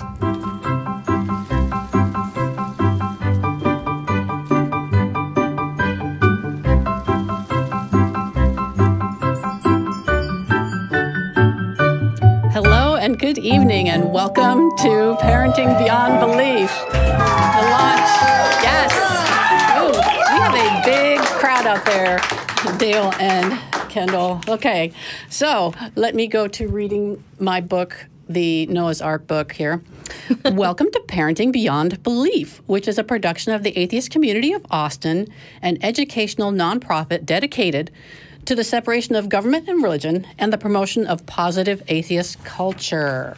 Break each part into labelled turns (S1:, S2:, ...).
S1: Hello and good evening and welcome to Parenting Beyond Belief. The launch. Yes. Ooh, we have a big crowd out there, Dale and Kendall. Okay, so let me go to reading my book, the Noah's Ark book here. Welcome to Parenting Beyond Belief, which is a production of the Atheist Community of Austin, an educational nonprofit dedicated to the separation of government and religion and the promotion of positive atheist culture.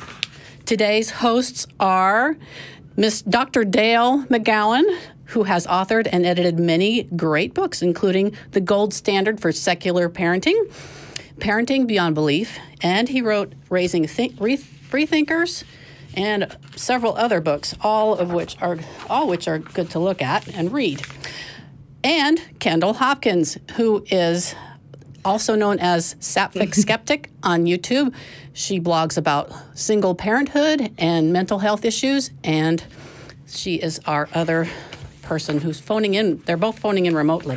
S1: Today's hosts are Miss Dr. Dale McGowan, who has authored and edited many great books, including The Gold Standard for Secular Parenting, Parenting Beyond Belief, and he wrote Raising Freethinkers and several other books, all which are good to look at and read. And Kendall Hopkins, who is also known as Sapphic Skeptic on YouTube. She blogs about single parenthood and mental health issues, and she is our other person who's phoning in. They're both phoning in remotely.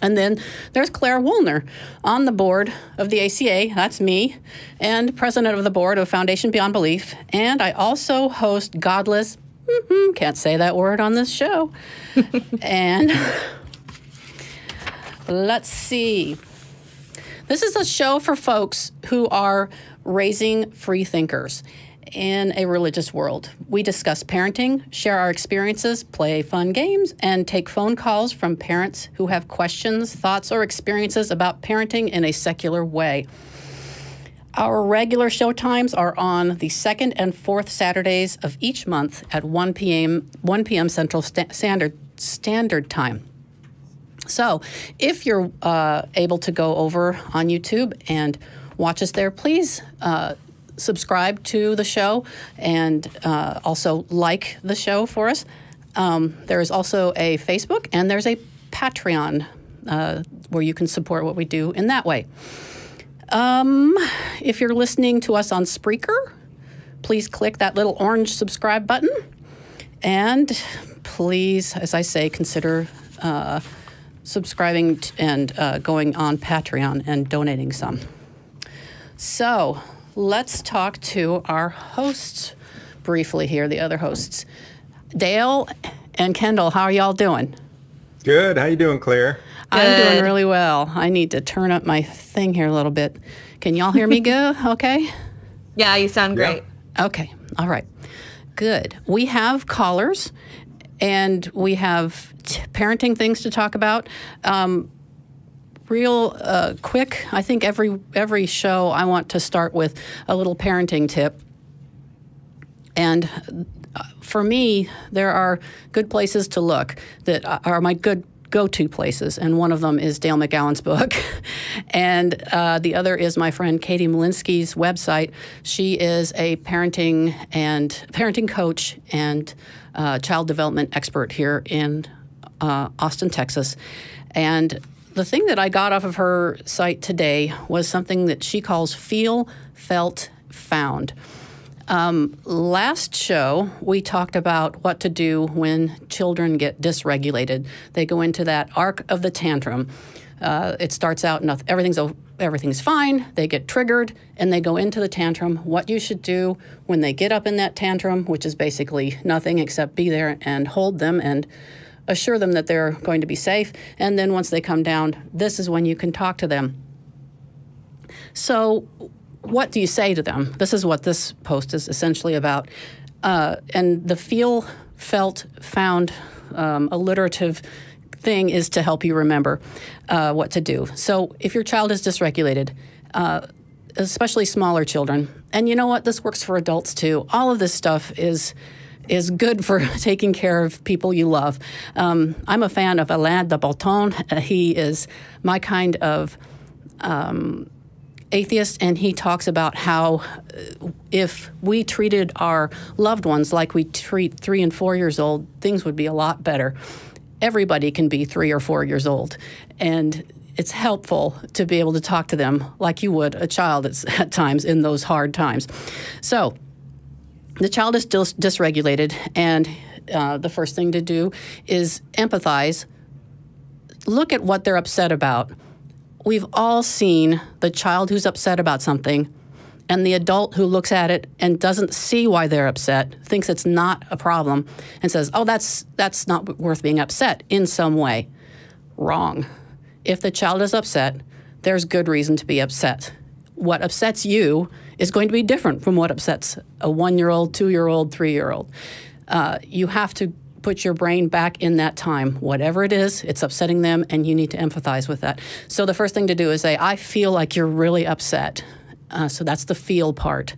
S1: And then there's Clare Wuellner on the board of the ACA, that's me, and president of the board of Foundation Beyond Belief. And I also host Godless, can't say that word on this show, and let's see. This is a show for folks who are raising free thinkers in a religious world. We discuss parenting, share our experiences, play fun games, and take phone calls from parents who have questions, thoughts, or experiences about parenting in a secular way. Our regular show times are on the second and fourth Saturdays of each month at 1 p.m. Central Standard Time. So if you're able to go over on YouTube and watch us there, please subscribe to the show and also like the show for us. There is also a Facebook and there's a Patreon where you can support what we do in that way. If you're listening to us on Spreaker, please click that little orange subscribe button. And please, as I say, consider subscribing and going on Patreon and donating some. So let's talk to our hosts briefly here, the other hosts. Dale and Kendall, how are y'all doing?
S2: Good. How you doing, Claire?
S1: I'm doing really well. I need to turn up my thing here a little bit. Can y'all hear me good? Okay?
S3: Yeah, you sound great.
S1: Yeah. Okay. All right. Good. We have callers, and we have parenting things to talk about. Real quick, I think every show I want to start with a little parenting tip. And for me, there are good places to look that are my good go-to places, and one of them is Dale McGowan's book, and the other is my friend Katie Malinsky's website. She is a parenting coach and child development expert here in Austin, Texas. And the thing that I got off of her site today was something that she calls Feel, Felt, Found. Last show, we talked about what to do when children get dysregulated. They go into that arc of the tantrum. It starts out, everything's fine. They get triggered, and they go into the tantrum. What you should do when they get up in that tantrum, which is basically nothing except be there and hold them and assure them that they're going to be safe. And then once they come down, this is when you can talk to them. So what do you say to them? This is what this post is essentially about. And the Feel, Felt, Found alliterative thing is to help you remember what to do. So if your child is dysregulated, especially smaller children, and you know what, this works for adults too. All of this stuff is good for taking care of people you love. I'm a fan of Alain de Botton. He is my kind of atheist, and he talks about how if we treated our loved ones like we treat 3 and 4 years old, things would be a lot better. Everybody can be 3 or 4 years old, and it's helpful to be able to talk to them like you would a child at times in those hard times. So the child is still dysregulated, and the first thing to do is empathize. Look at what they're upset about. We've all seen the child who's upset about something and the adult who looks at it and doesn't see why they're upset, thinks it's not a problem, and says, oh, that's not worth being upset in some way. Wrong. If the child is upset, there's good reason to be upset. What upsets you is going to be different from what upsets a 1-year-old, 2-year-old, 3-year-old. You have to put your brain back in that time. Whatever it is, it's upsetting them, and you need to empathize with that. So the first thing to do is say, I feel like you're really upset. So that's the feel part.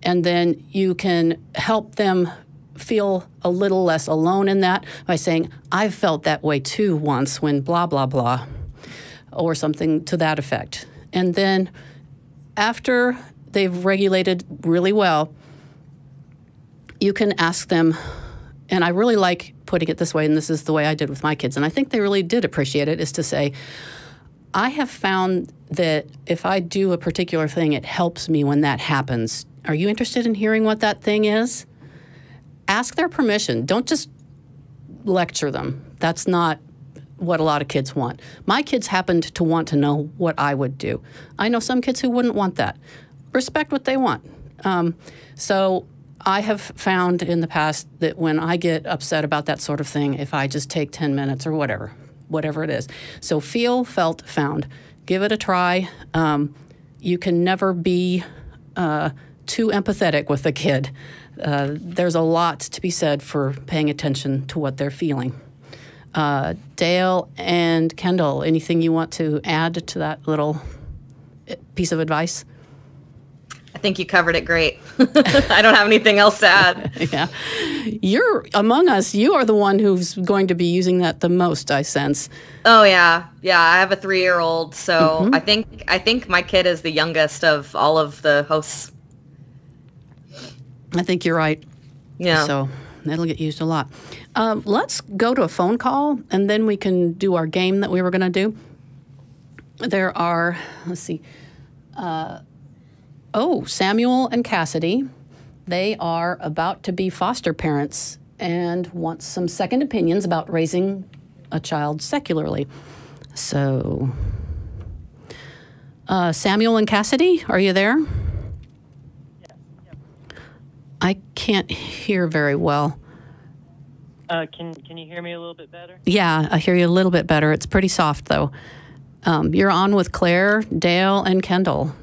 S1: And then you can help them feel a little less alone in that by saying, I've felt that way too once when blah, blah, blah, or something to that effect. And then after they've regulated really well, you can ask them, and I really like putting it this way, and this is the way I did with my kids, and I think they really did appreciate it, is to say, I have found that if I do a particular thing, it helps me when that happens. Are you interested in hearing what that thing is? Ask their permission. Don't just lecture them. That's not what a lot of kids want. My kids happened to want to know what I would do. I know some kids who wouldn't want that. Respect what they want. So I have found in the past that when I get upset about that sort of thing, if I just take 10 minutes or whatever it is. So feel, felt, found. Give it a try. You can never be too empathetic with a kid. There's a lot to be said for paying attention to what they're feeling. Dale and Kendall, anything you want to add to that little piece of advice?
S3: I think you covered it great. I don't have anything else to add.
S1: Yeah. You're among us. You are the one who's going to be using that the most, I sense.
S3: Oh yeah. Yeah, I have a 3-year-old, so I think my kid is the youngest of all of the hosts.
S1: I think you're right.
S3: Yeah.
S1: So that'll get used a lot. Let's go to a phone call, and then we can do our game that we were going to do. There are, let's see, Samuel and Cassidy. They are about to be foster parents and want some second opinions about raising a child secularly. So, Samuel and Cassidy, are you there?
S4: Yeah.
S1: I can't hear very well.
S4: Can you hear me a little bit better?
S1: Yeah, I hear you a little bit better. It's pretty soft, though. You're on with Claire, Dale, and Kendall.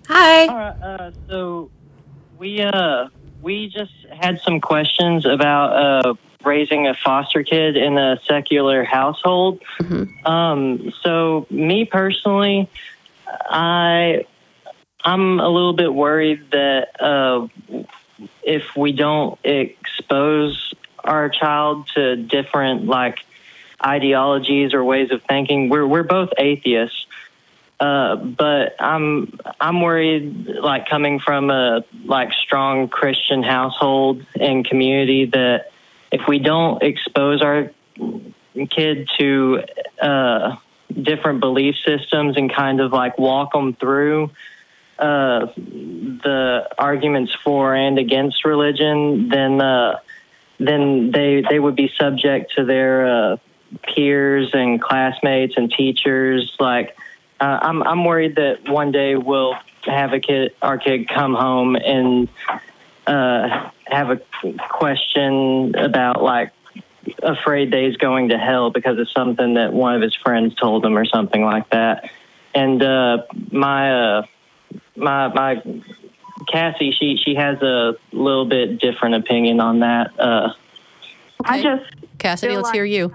S3: Hi.
S4: All right. So we just had some questions about raising a foster kid in a secular household. So me personally, I'm a little bit worried that if we don't expose our child to different ideologies or ways of thinking, we're both atheists. But I'm worried, coming from a strong Christian household and community, that if we don't expose our kid to different belief systems and kind of walk them through the arguments for and against religion, then they would be subject to their peers and classmates and teachers. I'm worried that one day we'll have our kid come home and have a question about afraid that he's going to hell because of something that one of his friends told him or something like that. And my Cassie, she has a little bit different opinion on that.
S1: Okay. Cassidy, let's hear you.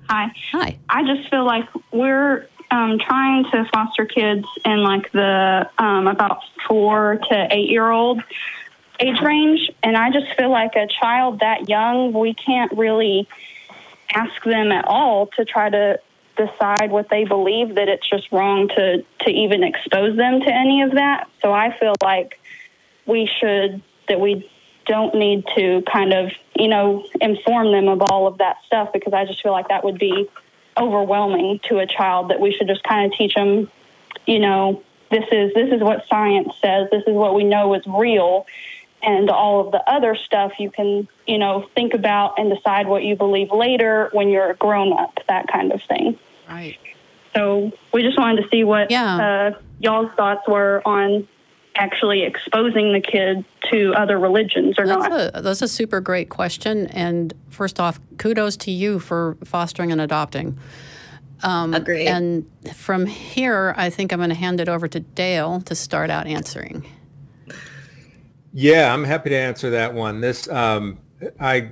S5: Hi. I just feel like we're trying to foster kids in the about 4 to 8-year-old age range, and I just feel like a child that young, we can't really ask them at all to try to decide what they believe, that it's just wrong to even expose them to any of that. So I feel like we don't need to kind of, inform them of all of that stuff, because I just feel like that would be overwhelming to a child, that we should just kind of teach them, this is what science says. This is what we know is real. And all of the other stuff you can, think about and decide what you believe later when you're a grown up, that kind of thing.
S1: Right.
S5: So we just wanted to see what y'all's thoughts were on actually exposing the kid to other religions or not.
S1: That's a super great question. And first off, kudos to you for fostering and adopting.
S3: Agreed.
S1: And from here, I think I'm going to hand it over to Dale to start out answering.
S2: Yeah, I'm happy to answer that one. This, I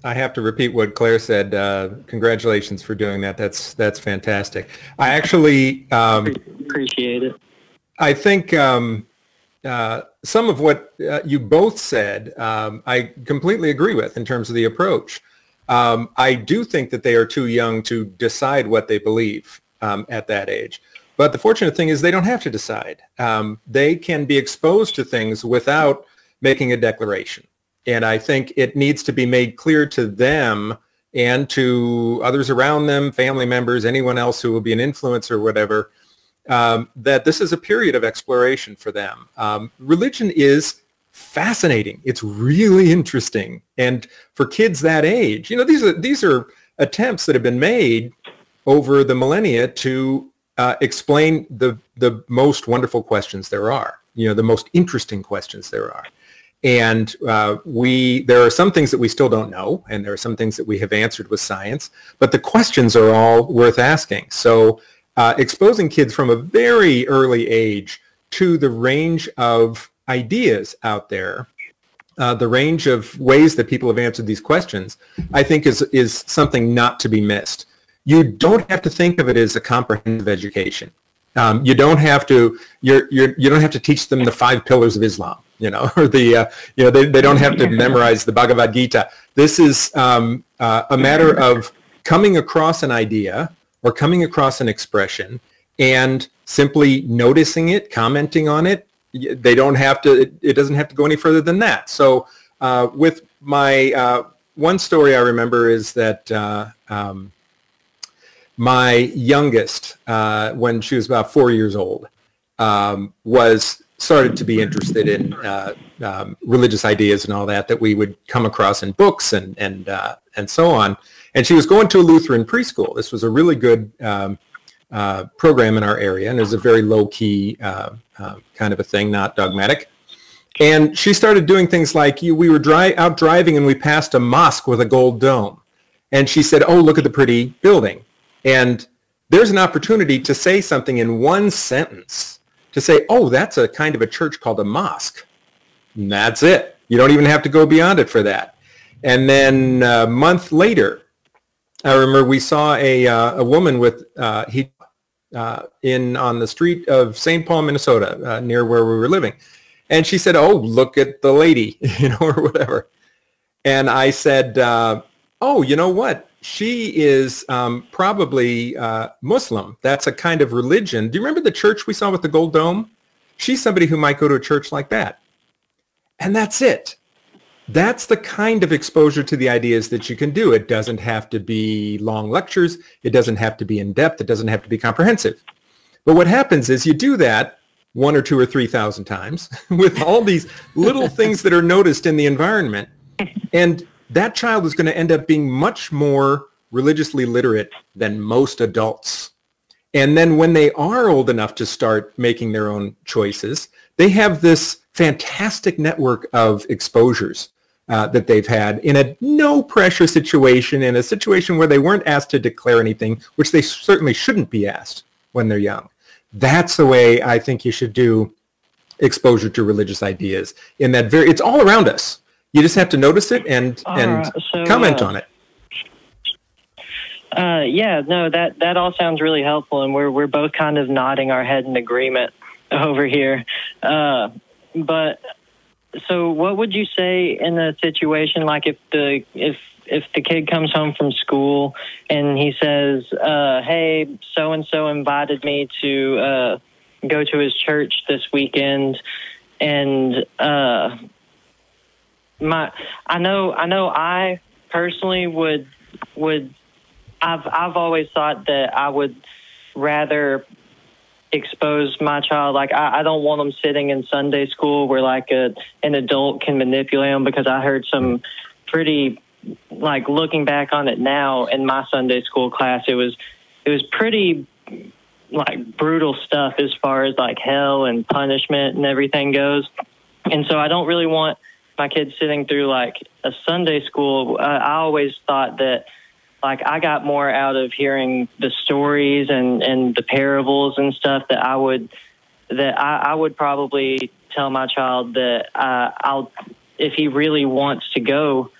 S2: have to repeat what Claire said. Congratulations for doing that. That's fantastic. I actually
S4: appreciate it.
S2: I think some of what you both said, I completely agree with in terms of the approach. I do think that they are too young to decide what they believe at that age. But the fortunate thing is they don't have to decide. They can be exposed to things without making a declaration. And I think it needs to be made clear to them and to others around them, family members, anyone else who will be an influence or whatever, that this is a period of exploration for them. Religion is fascinating. It's really interesting. And for kids that age, these are attempts that have been made over the millennia to explain the most wonderful questions there are, the most interesting questions there are. And there are some things that we still don't know, and there are some things that we have answered with science, but the questions are all worth asking. So exposing kids from a very early age to the range of ideas out there, the range of ways that people have answered these questions, I think is something not to be missed. You don't have to think of it as a comprehensive education. You don't have to. You don't have to teach them the 5 pillars of Islam, or they don't have to memorize the Bhagavad Gita. This is a matter of coming across an idea or coming across an expression and simply noticing it, commenting on it. They don't have to. It doesn't have to go any further than that. So, with my one story I remember is that. My youngest, when she was about 4 years old, started to be interested in religious ideas and all that we would come across in books and so on. And she was going to a Lutheran preschool. This was a really good program in our area, and it was a very low-key kind of a thing, not dogmatic. And she started doing things like we were out driving and we passed a mosque with a gold dome. And she said, "Oh, look at the pretty building." And there's an opportunity to say something in one sentence, to say, "Oh, that's a kind of a church called a mosque." And that's it. You don't even have to go beyond it for that. And then a month later, I remember we saw a woman with on the street of St. Paul, Minnesota, near where we were living. And she said, "Oh, look at the lady," or whatever. And I said, "Oh, you know what? She is probably Muslim. That's a kind of religion. Do you remember the church we saw with the gold dome? She's somebody who might go to a church like that." And that's it. That's the kind of exposure to the ideas that you can do. It doesn't have to be long lectures. It doesn't have to be in-depth. It doesn't have to be comprehensive. But what happens is you do that 1,000 or 2,000 or 3,000 times with all these little things that are noticed in the environment. And that child is going to end up being much more religiously literate than most adults. And then when they are old enough to start making their own choices, they have this fantastic network of exposures that they've had in a no-pressure situation, in a situation where they weren't asked to declare anything, which they certainly shouldn't be asked when they're young. That's the way I think you should do exposure to religious ideas. It's all around us. You just have to notice it and comment on it.
S4: That all sounds really helpful, and we're both kind of nodding our head in agreement over here. But so, what would you say in a situation like if the kid comes home from school and he says, "Hey, so and so invited me to go to his church this weekend," and I personally would I've always thought that I would rather expose my child. Like, I don't want them sitting in Sunday school where like an adult can manipulate them, because I heard some pretty, like, looking back on it now in my Sunday school class, it was pretty like brutal stuff as far as like hell and punishment and everything goes. And so I don't really want my kids sitting through like a Sunday school. I always thought that, like, I got more out of hearing the stories and the parables and stuff that I would probably tell my child that if he really wants to go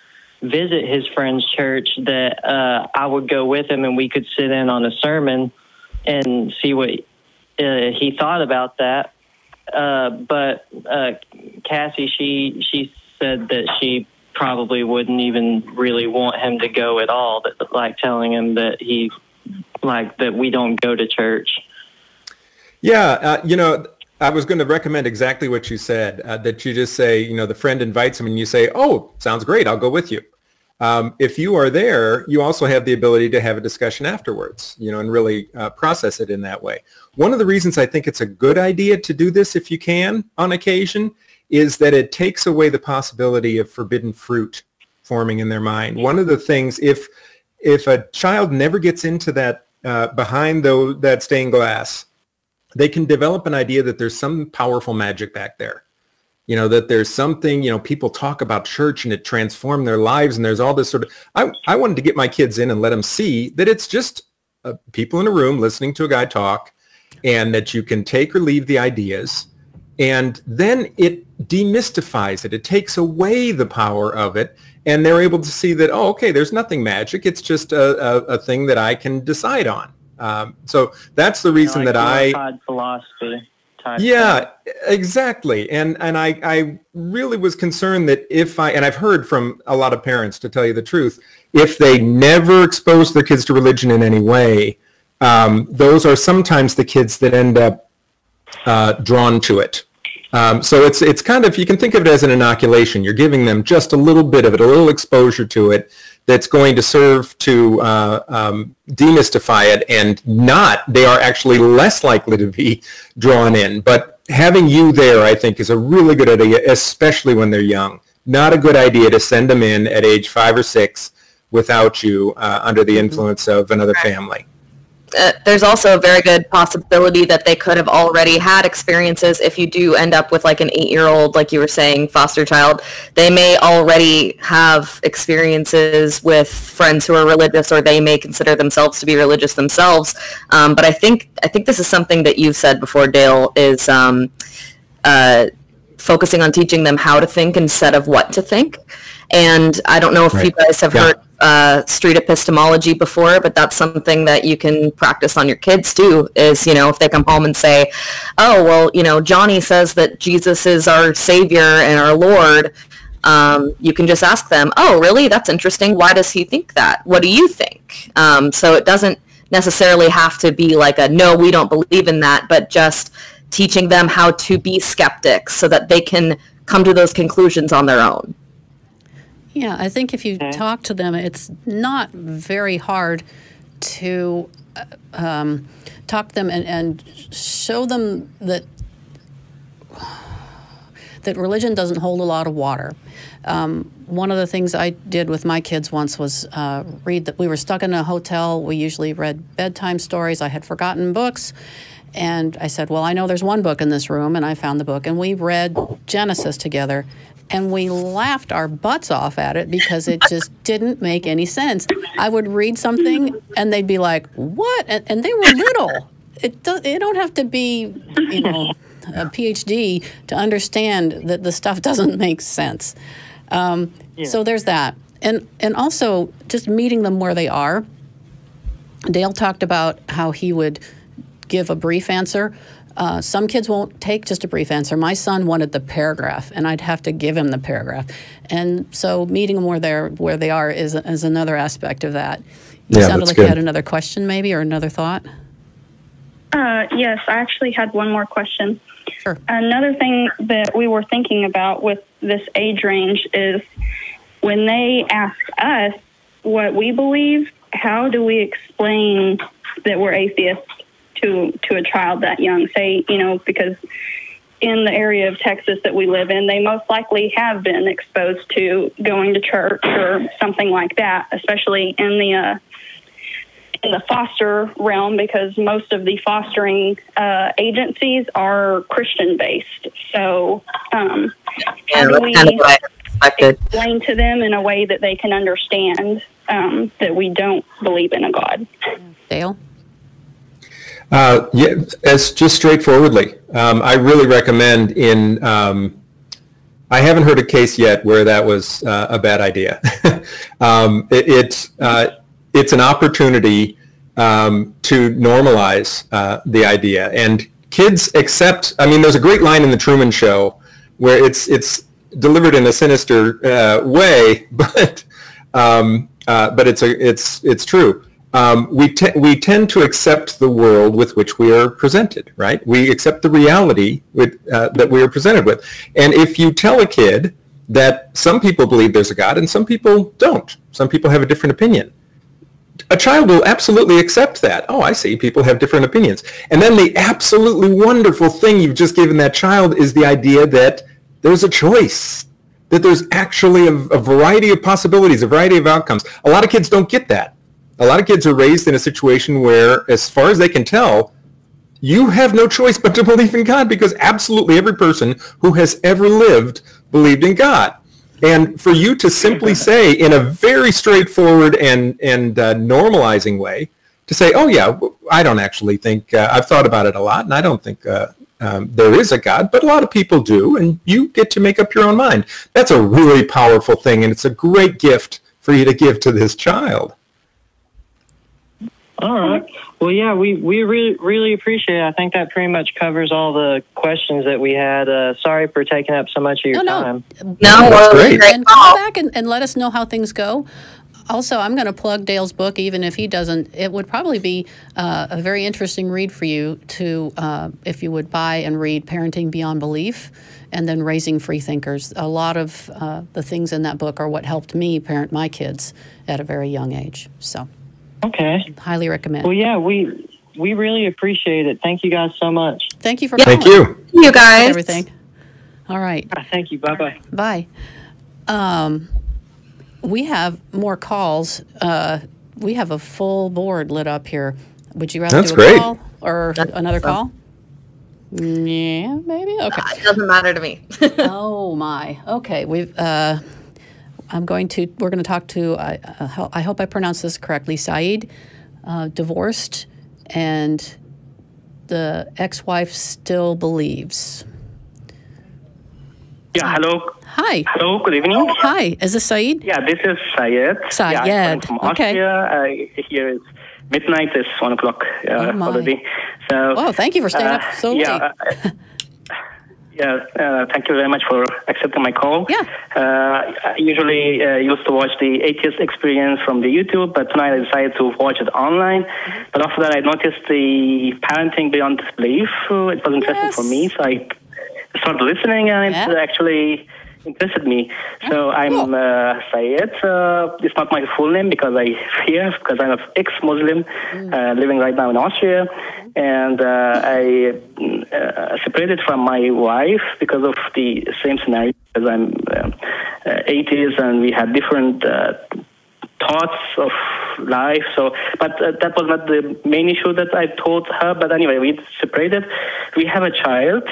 S4: visit his friend's church, that I would go with him and we could sit in on a sermon and see what he thought about that. But Cassie, she said that she probably wouldn't even really want him to go at all, that, like, telling him that that we don't go to church. Yeah,
S2: I was going to recommend exactly what you said, that you just say, the friend invites him and you say, oh, sounds great, I'll go with you. If you are there, you also have the ability to have a discussion afterwards, and really process it in that way. One of the reasons I think it's a good idea to do this, if you can, on occasion, is that it takes away the possibility of forbidden fruit forming in their mind. One of the things, if a child never gets into that behind that stained glass, they can develop an idea that there's some powerful magic back there. That there's something, people talk about church and it transformed their lives, and there's all this sort of, I wanted to get my kids in and let them see that it's just people in a room listening to a guy talk, and that you can take or leave the ideas, and then it demystifies it. It takes away the power of it, and they're able to see that, oh, okay, there's nothing magic. It's just a thing that I can decide on. So that's the reason
S4: like
S2: that
S4: philosophy.
S2: Yeah, exactly. And I really was concerned that and I've heard from a lot of parents, to tell you the truth, if they never expose their kids to religion in any way, those are sometimes the kids that end up drawn to it. So it's kind of, you can think of it as an inoculation. You're giving them just a little bit of it, a little exposure to it, that's going to serve to demystify it, and they are actually less likely to be drawn in. But having you there, I think, is a really good idea, especially when they're young. Not a good idea to send them in at age 5 or 6 without you under the influence of another family.
S3: There's also a very good possibility that they could have already had experiences. If you do end up with like an 8-year-old, like you were saying, foster child, they may already have experiences with friends who are religious, or they may consider themselves to be religious themselves. But I think this is something that you've said before, Dale, is focusing on teaching them how to think instead of what to think. And I don't know if you guys have heard street epistemology before, but that's something that you can practice on your kids too, is, if they come home and say, oh, well, Johnny says that Jesus is our Savior and our Lord, you can just ask them, oh, really? That's interesting. Why does he think that? What do you think? So it doesn't necessarily have to be like a, no, we don't believe in that, but just teaching them how to be skeptics so that they can come to those conclusions on their own.
S1: Yeah, I think if you talk to them, it's not very hard to talk to them and show them that religion doesn't hold a lot of water. One of the things I did with my kids once was read that. We were stuck in a hotel. We usually read bedtime stories. I had forgotten books. And I said, well, I know there's one book in this room, and I found the book. And we read Genesis together. And we laughed our butts off at it because it just didn't make any sense. I would read something and they'd be like, what? And they were little. It don't have to be, a PhD to understand that the stuff doesn't make sense. So there's that. And also just meeting them where they are. Dale talked about how he would give a brief answer. Some kids won't take just a brief answer. My son wanted the paragraph, and I'd have to give him the paragraph. And so meeting them where they are is another aspect of that. You sounded like you had another question maybe, or another thought?
S5: Yes, I actually had one more question.
S1: Sure.
S5: Another thing that we were thinking about with this age range is when they ask us what we believe, how do we explain that we're atheists to a child that young. Say, because in the area of Texas that we live in, they most likely have been exposed to going to church or something like that, especially in the foster realm, because most of the fostering agencies are Christian-based. So how do we explain to them in a way that they can understand that we don't believe in a God?
S1: Dale?
S2: Yeah, as just straightforwardly. I really recommend I haven't heard a case yet where that was a bad idea. It's an opportunity to normalize the idea. And kids accept, there's a great line in The Truman Show where it's delivered in a sinister way, but it's true. We tend to accept the world with which we are presented, right? We accept the reality that we are presented with. And if you tell a kid that some people believe there's a God and some people don't, some people have a different opinion, a child will absolutely accept that. Oh, I see, people have different opinions. And then the absolutely wonderful thing you've just given that child is the idea that there's a choice, that there's actually a variety of possibilities, a variety of outcomes. A lot of kids don't get that. A lot of kids are raised in a situation where, as far as they can tell, you have no choice but to believe in God, because absolutely every person who has ever lived believed in God. And for you to simply say, in a very straightforward and normalizing way, to say, oh yeah, I don't actually think, I've thought about it a lot, and I don't think there is a God, but a lot of people do, and you get to make up your own mind. That's a really powerful thing, and it's a great gift for you to give to this child.
S4: All right. Well, yeah, we really appreciate it. I think that pretty much covers all the questions that we had. Sorry for taking up so much of your time.
S3: No, that's great.
S1: And come back and let us know how things go. Also, I'm going to plug Dale's book, even if he doesn't. It would probably be a very interesting read for you to, if you would buy and read Parenting Beyond Belief and then Raising Free Thinkers. A lot of the things in that book are what helped me parent my kids at a very young age. So.
S4: Okay.
S1: Highly recommend.
S4: Well, yeah, we really appreciate it. Thank you guys so much.
S1: Thank you for calling.
S2: Thank you.
S3: You guys.
S1: Everything. All right.
S4: Thank you. Bye-bye.
S1: Bye. We have more calls. We have a full board lit up here. Would you rather do a call or another call? Yeah, maybe. Okay.
S3: It doesn't matter to me.
S1: Oh my. Okay. We're going to talk to, I hope I pronounced this correctly, Saeed, divorced, and the ex-wife still believes.
S6: Yeah, hello.
S1: Hi.
S6: Hello, good evening.
S1: Hi, is this Saeed?
S6: Yeah, this is Syed.
S1: Syed,
S6: yeah, I'm from Austria.
S1: okay.
S6: Here is midnight, it's 1 o'clock already. So,
S1: oh, thank you for staying up so late.
S6: Thank you very much for accepting my call.
S1: Yeah.
S6: I usually used to watch the Atheist Experience from the YouTube, but tonight I decided to watch it online. Mm-hmm. But after that, I noticed the Parenting Beyond Belief. It was interesting for me, so I started listening, and it actually interested me. So I'm Syed. It's not my full name because I'm an ex-Muslim living right now in Austria. And I separated from my wife because of the same scenario, because I'm atheist and we had different thoughts of life. So, but that was not the main issue that I told her. But anyway, we separated. We have a child.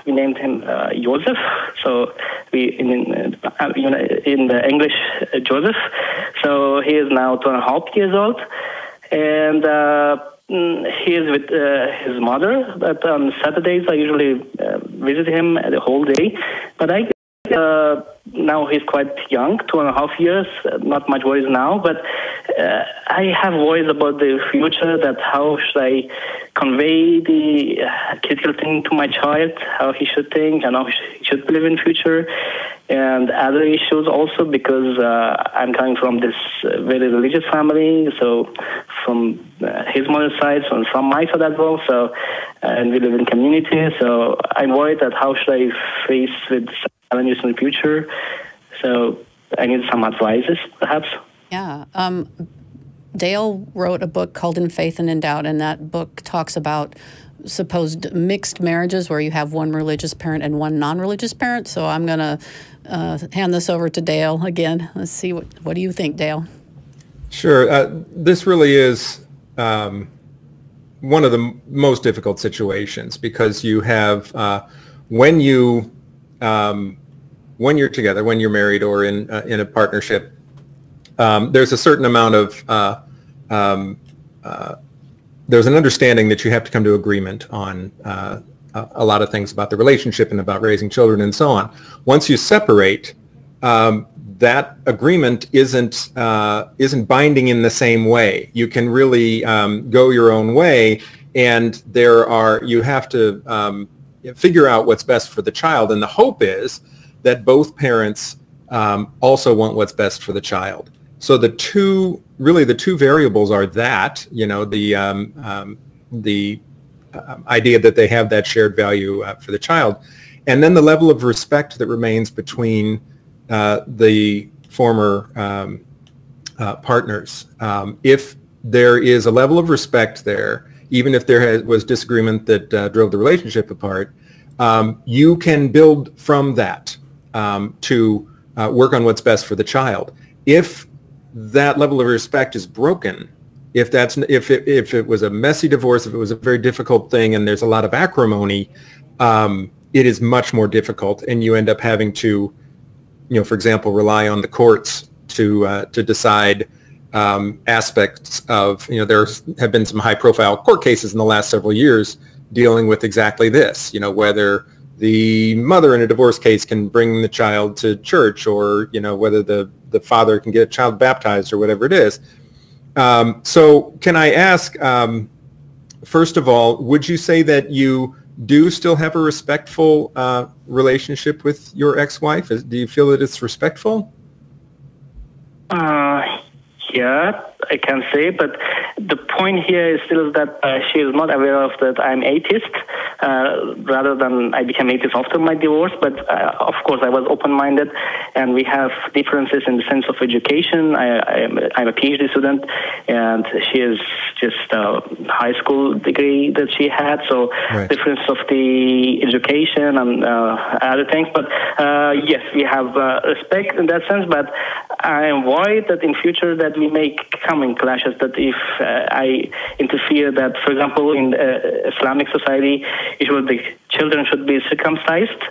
S6: We named him Joseph. So in the English, Joseph. So he is now 2.5 years old, and he is with his mother. But on Saturdays, I usually visit him the whole day. But now he's quite young, 2.5 years, not much worries now, but I have worries about the future, that how should I convey the critical thinking to my child, how he should think and how he should believe in future, and other issues also, because I'm coming from this very religious family, so from his mother's side, and from my side as well, so, and we live in community, so I'm worried that how should I face with challenges in the future. So I need some advices, perhaps.
S1: Yeah. Dale wrote a book called In Faith and in Doubt, and that book talks about supposed mixed marriages where you have one religious parent and one non-religious parent. So I'm going to hand this over to Dale again. Let's see, what do you think, Dale?
S2: Sure. This really is one of the most difficult situations, because you have when you're together, when you're married or in a partnership, there's a certain amount of there's an understanding that you have to come to agreement on a lot of things about the relationship and about raising children and so on. Once you separate, that agreement isn't binding in the same way. You can really go your own way, and you have to figure out what's best for the child. And the hope is that both parents also want what's best for the child. So the two variables are that, the idea that they have that shared value for the child, and then the level of respect that remains between the former partners. If there is a level of respect there, even if there was disagreement that drove the relationship apart, you can build from that to work on what's best for the child. If that level of respect is broken, if it was a messy divorce, if it was a very difficult thing and there's a lot of acrimony, it is much more difficult, and you end up having to, for example, rely on the courts to decide aspects of, there have been some high-profile court cases in the last several years dealing with exactly this, whether the mother in a divorce case can bring the child to church, or, whether the father can get a child baptized, or whatever it is. So can I ask, first of all, would you say that you do still have a respectful relationship with your ex-wife? Do you feel that it's respectful?
S6: Yeah, I can say, but the point here is still that she is not aware of that I'm atheist, rather than I became atheist after my divorce. But of course, I was open-minded, and we have differences in the sense of education. I'm a PhD student, and she is just a high school degree that she had, so right. Difference of the education and other things. But yes, we have respect in that sense, but I am worried that in future that we may come in clashes, that if I interfere, that, for example, in Islamic society, usually the children should be circumcised.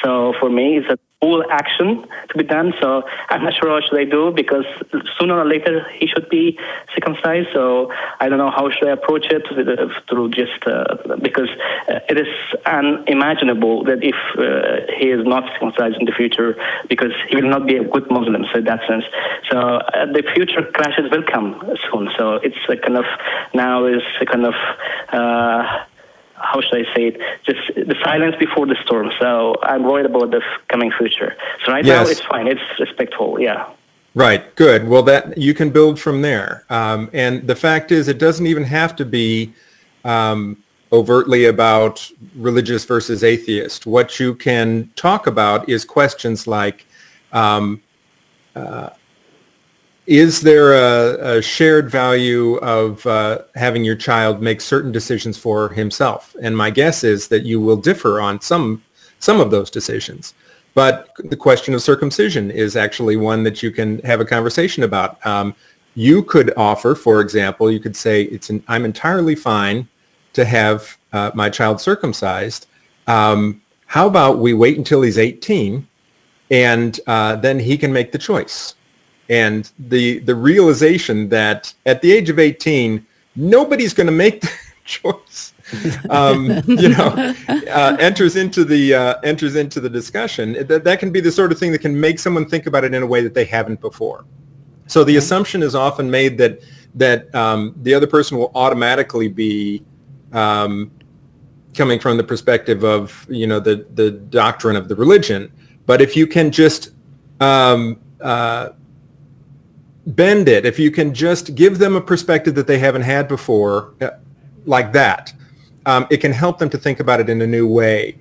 S6: So for me, it's a full action to be done. So I'm not sure what should I do, because sooner or later he should be circumcised. So I don't know how should I approach it through just because it is unimaginable that if he is not circumcised in the future, because he will not be a good Muslim. So in that sense, so the future clashes will come soon. So it's a kind of now is a kind of. How should I say it? Just the silence before the storm. So I'm worried about the coming future. So right now it's fine. It's respectful. Yeah.
S2: Right. Good. Well, that you can build from there. And the fact is, it doesn't even have to be overtly about religious versus atheist. What you can talk about is questions like, is there a shared value of having your child make certain decisions for himself? And my guess is that you will differ on some of those decisions. But the question of circumcision is actually one that you can have a conversation about. You could offer, for example, you could say, I'm entirely fine to have my child circumcised. How about we wait until he's 18, and then he can make the choice? And the realization that at the age of 18, nobody's going to make the choice, enters into the discussion. That can be the sort of thing that can make someone think about it in a way that they haven't before. So the assumption is often made that the other person will automatically be coming from the perspective of the doctrine of the religion. But if you can just bend it, if you can just give them a perspective that they haven't had before, like that, it can help them to think about it in a new way.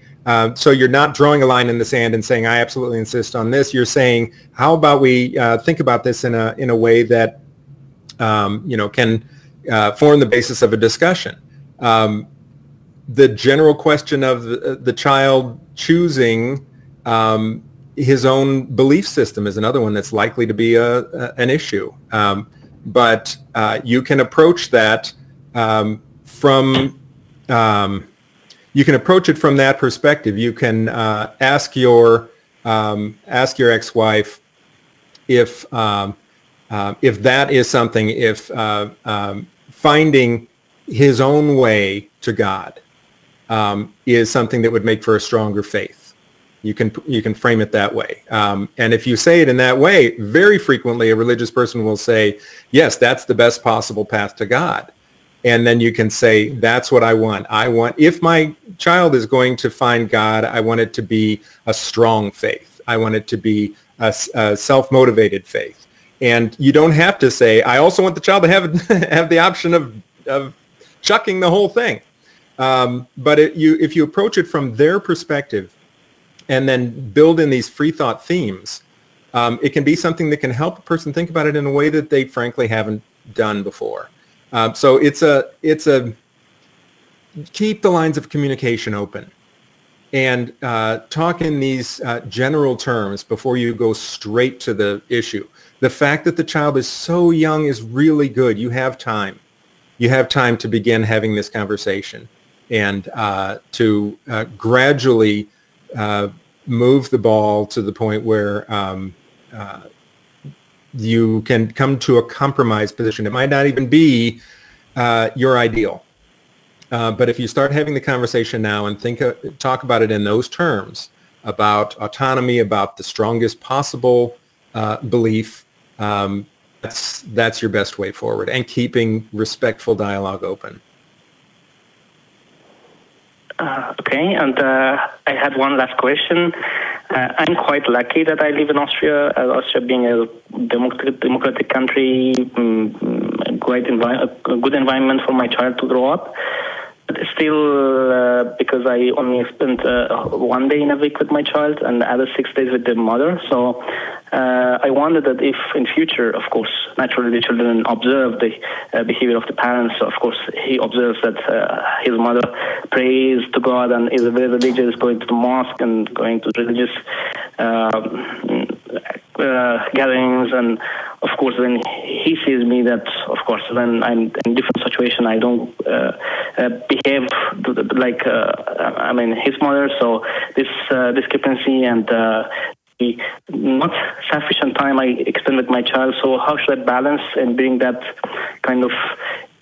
S2: So you're not drawing a line in the sand and saying, I absolutely insist on this. You're saying, how about we think about this in a way that can form the basis of a discussion. The general question of the child choosing his own belief system is another one that's likely to be an issue. But you can approach that you can approach it from that perspective. You can ask your ex-wife if that is something, if finding his own way to God is something that would make for a stronger faith. You can frame it that way. And if you say it in that way, very frequently a religious person will say, yes, that's the best possible path to God. And then you can say, that's what I want. If my child is going to find God, I want it to be a strong faith. I want it to be a self-motivated faith. And you don't have to say, I also want the child to have the option of chucking the whole thing. But if you approach it from their perspective and then build in these free thought themes, it can be something that can help a person think about it in a way that they frankly haven't done before. So it's a keep the lines of communication open and talk in these general terms before you go straight to the issue. The fact that the child is so young is really good. You have time. You have time to begin having this conversation and to gradually move the ball to the point where you can come to a compromise position. It might not even be your ideal. But if you start having the conversation now and talk about it in those terms, about autonomy, about the strongest possible belief, that's your best way forward, and keeping respectful dialogue open.
S6: Okay, and I had one last question. I'm quite lucky that I live in Austria. Austria being a democratic country, a good environment for my child to grow up. But still, because I only spent 1 day in a week with my child and the other 6 days with the mother, so I wondered that if in future, of course, naturally the children observe the behavior of the parents. So of course, he observes that his mother prays to God and is very religious, going to the mosque and going to religious gatherings. And of course, when he sees me, that of course, when I'm in different situation, I don't behave like his mother. So this discrepancy and not sufficient time I expend with my child. So how should I balance and bring that kind of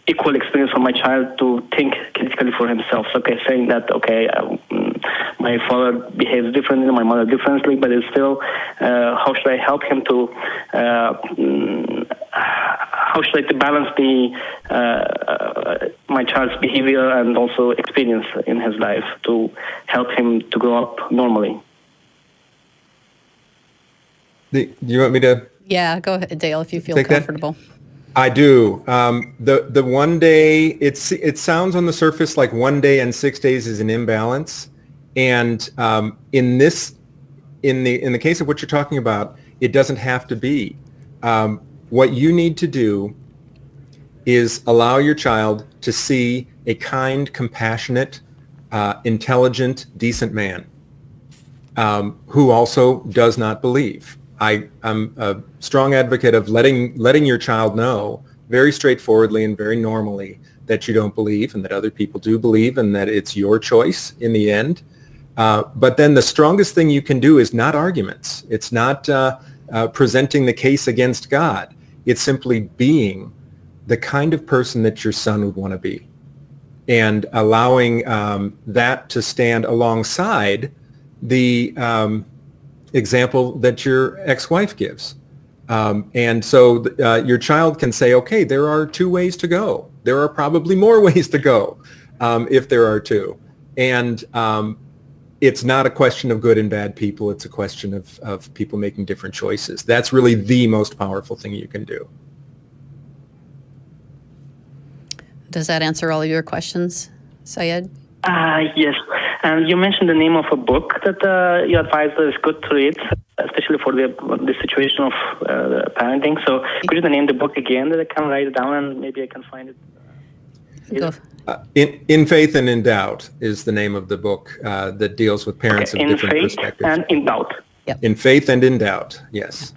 S6: equal experience for my child to think critically for himself? Okay, saying that, okay, my father behaves differently, my mother differently, but it's still, how should I help him to, how should I to balance my child's behavior and also experience in his life to help him to grow up normally?
S2: Do you want me to?
S1: Yeah, go ahead, Dale, if you feel comfortable.
S2: That? I do. The 1 day, it sounds on the surface like 1 day and 6 days is an imbalance, and in the case of what you're talking about, it doesn't have to be. What you need to do is allow your child to see a kind, compassionate, intelligent, decent man who also does not believe. I'm a strong advocate of letting your child know very straightforwardly and very normally that you don't believe and that other people do believe and that it's your choice in the end. But then the strongest thing you can do is not arguments. It's not presenting the case against God. It's simply being the kind of person that your son would want to be and allowing that to stand alongside the example that your ex-wife gives. And so your child can say, okay, there are two ways to go. There are probably more ways to go if there are two. And it's not a question of good and bad people. It's a question of people making different choices. That's really the most powerful thing you can do.
S1: Does that answer all of your questions, Syed?
S6: Yes. You mentioned the name of a book that you advised is good to read. especially for the situation of the parenting. So could you name the book again that I can write it down and maybe I can find it?
S1: Go.
S2: In Faith and in Doubt is the name of the book that deals with parents of different perspectives.
S6: In Faith and in Doubt.
S1: Yep.
S2: In Faith and in Doubt, yes.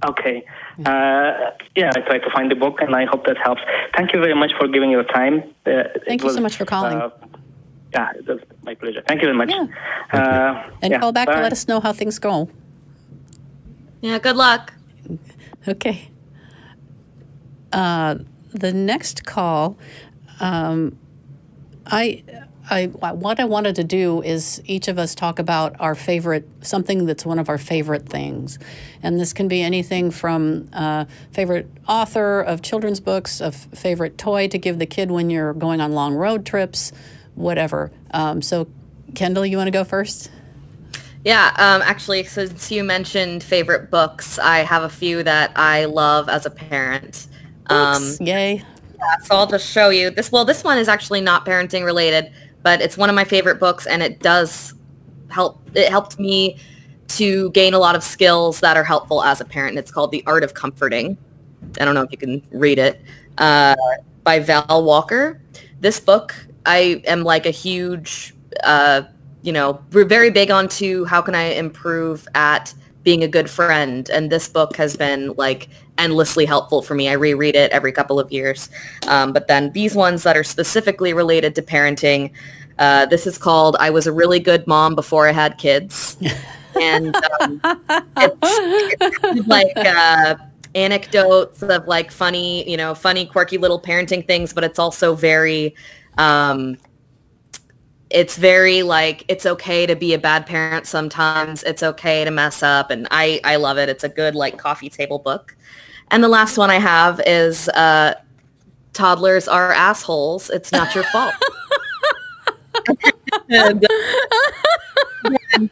S6: Okay. I tried to find the book, and I hope that helps. Thank you very much for giving your time.
S1: Thank you so much for calling.
S6: It was my pleasure. Thank you very much.
S1: Yeah. And call back to let us know how things go.
S3: Yeah, good luck.
S1: Okay. The next call, what I wanted to do is each of us talk about our favorite, something that's one of our favorite things. And this can be anything from favorite author of children's books, a favorite toy to give the kid when you're going on long road trips, whatever. So Kendall, you want to go first?
S3: Yeah, actually, since you mentioned favorite books, I have a few that I love as a parent.
S1: Books, yay.
S3: Yeah, so I'll just show you. This one is actually not parenting related, but it's one of my favorite books, and it does help. It helped me to gain a lot of skills that are helpful as a parent. It's called The Art of Comforting. I don't know if you can read it. By Val Walker. This book, I am like a huge, we're very big onto how can I improve at being a good friend. And this book has been like endlessly helpful for me. I reread it every couple of years. But then these ones that are specifically related to parenting, this is called I Was a Really Good Mom Before I Had Kids. And it's kind of like anecdotes of like funny, quirky little parenting things, but it's also very, it's very like, it's okay to be a bad parent sometimes. It's okay to mess up. And I love it. It's a good like coffee table book. And the last one I have is Toddlers Are Assholes. It's Not Your Fault. and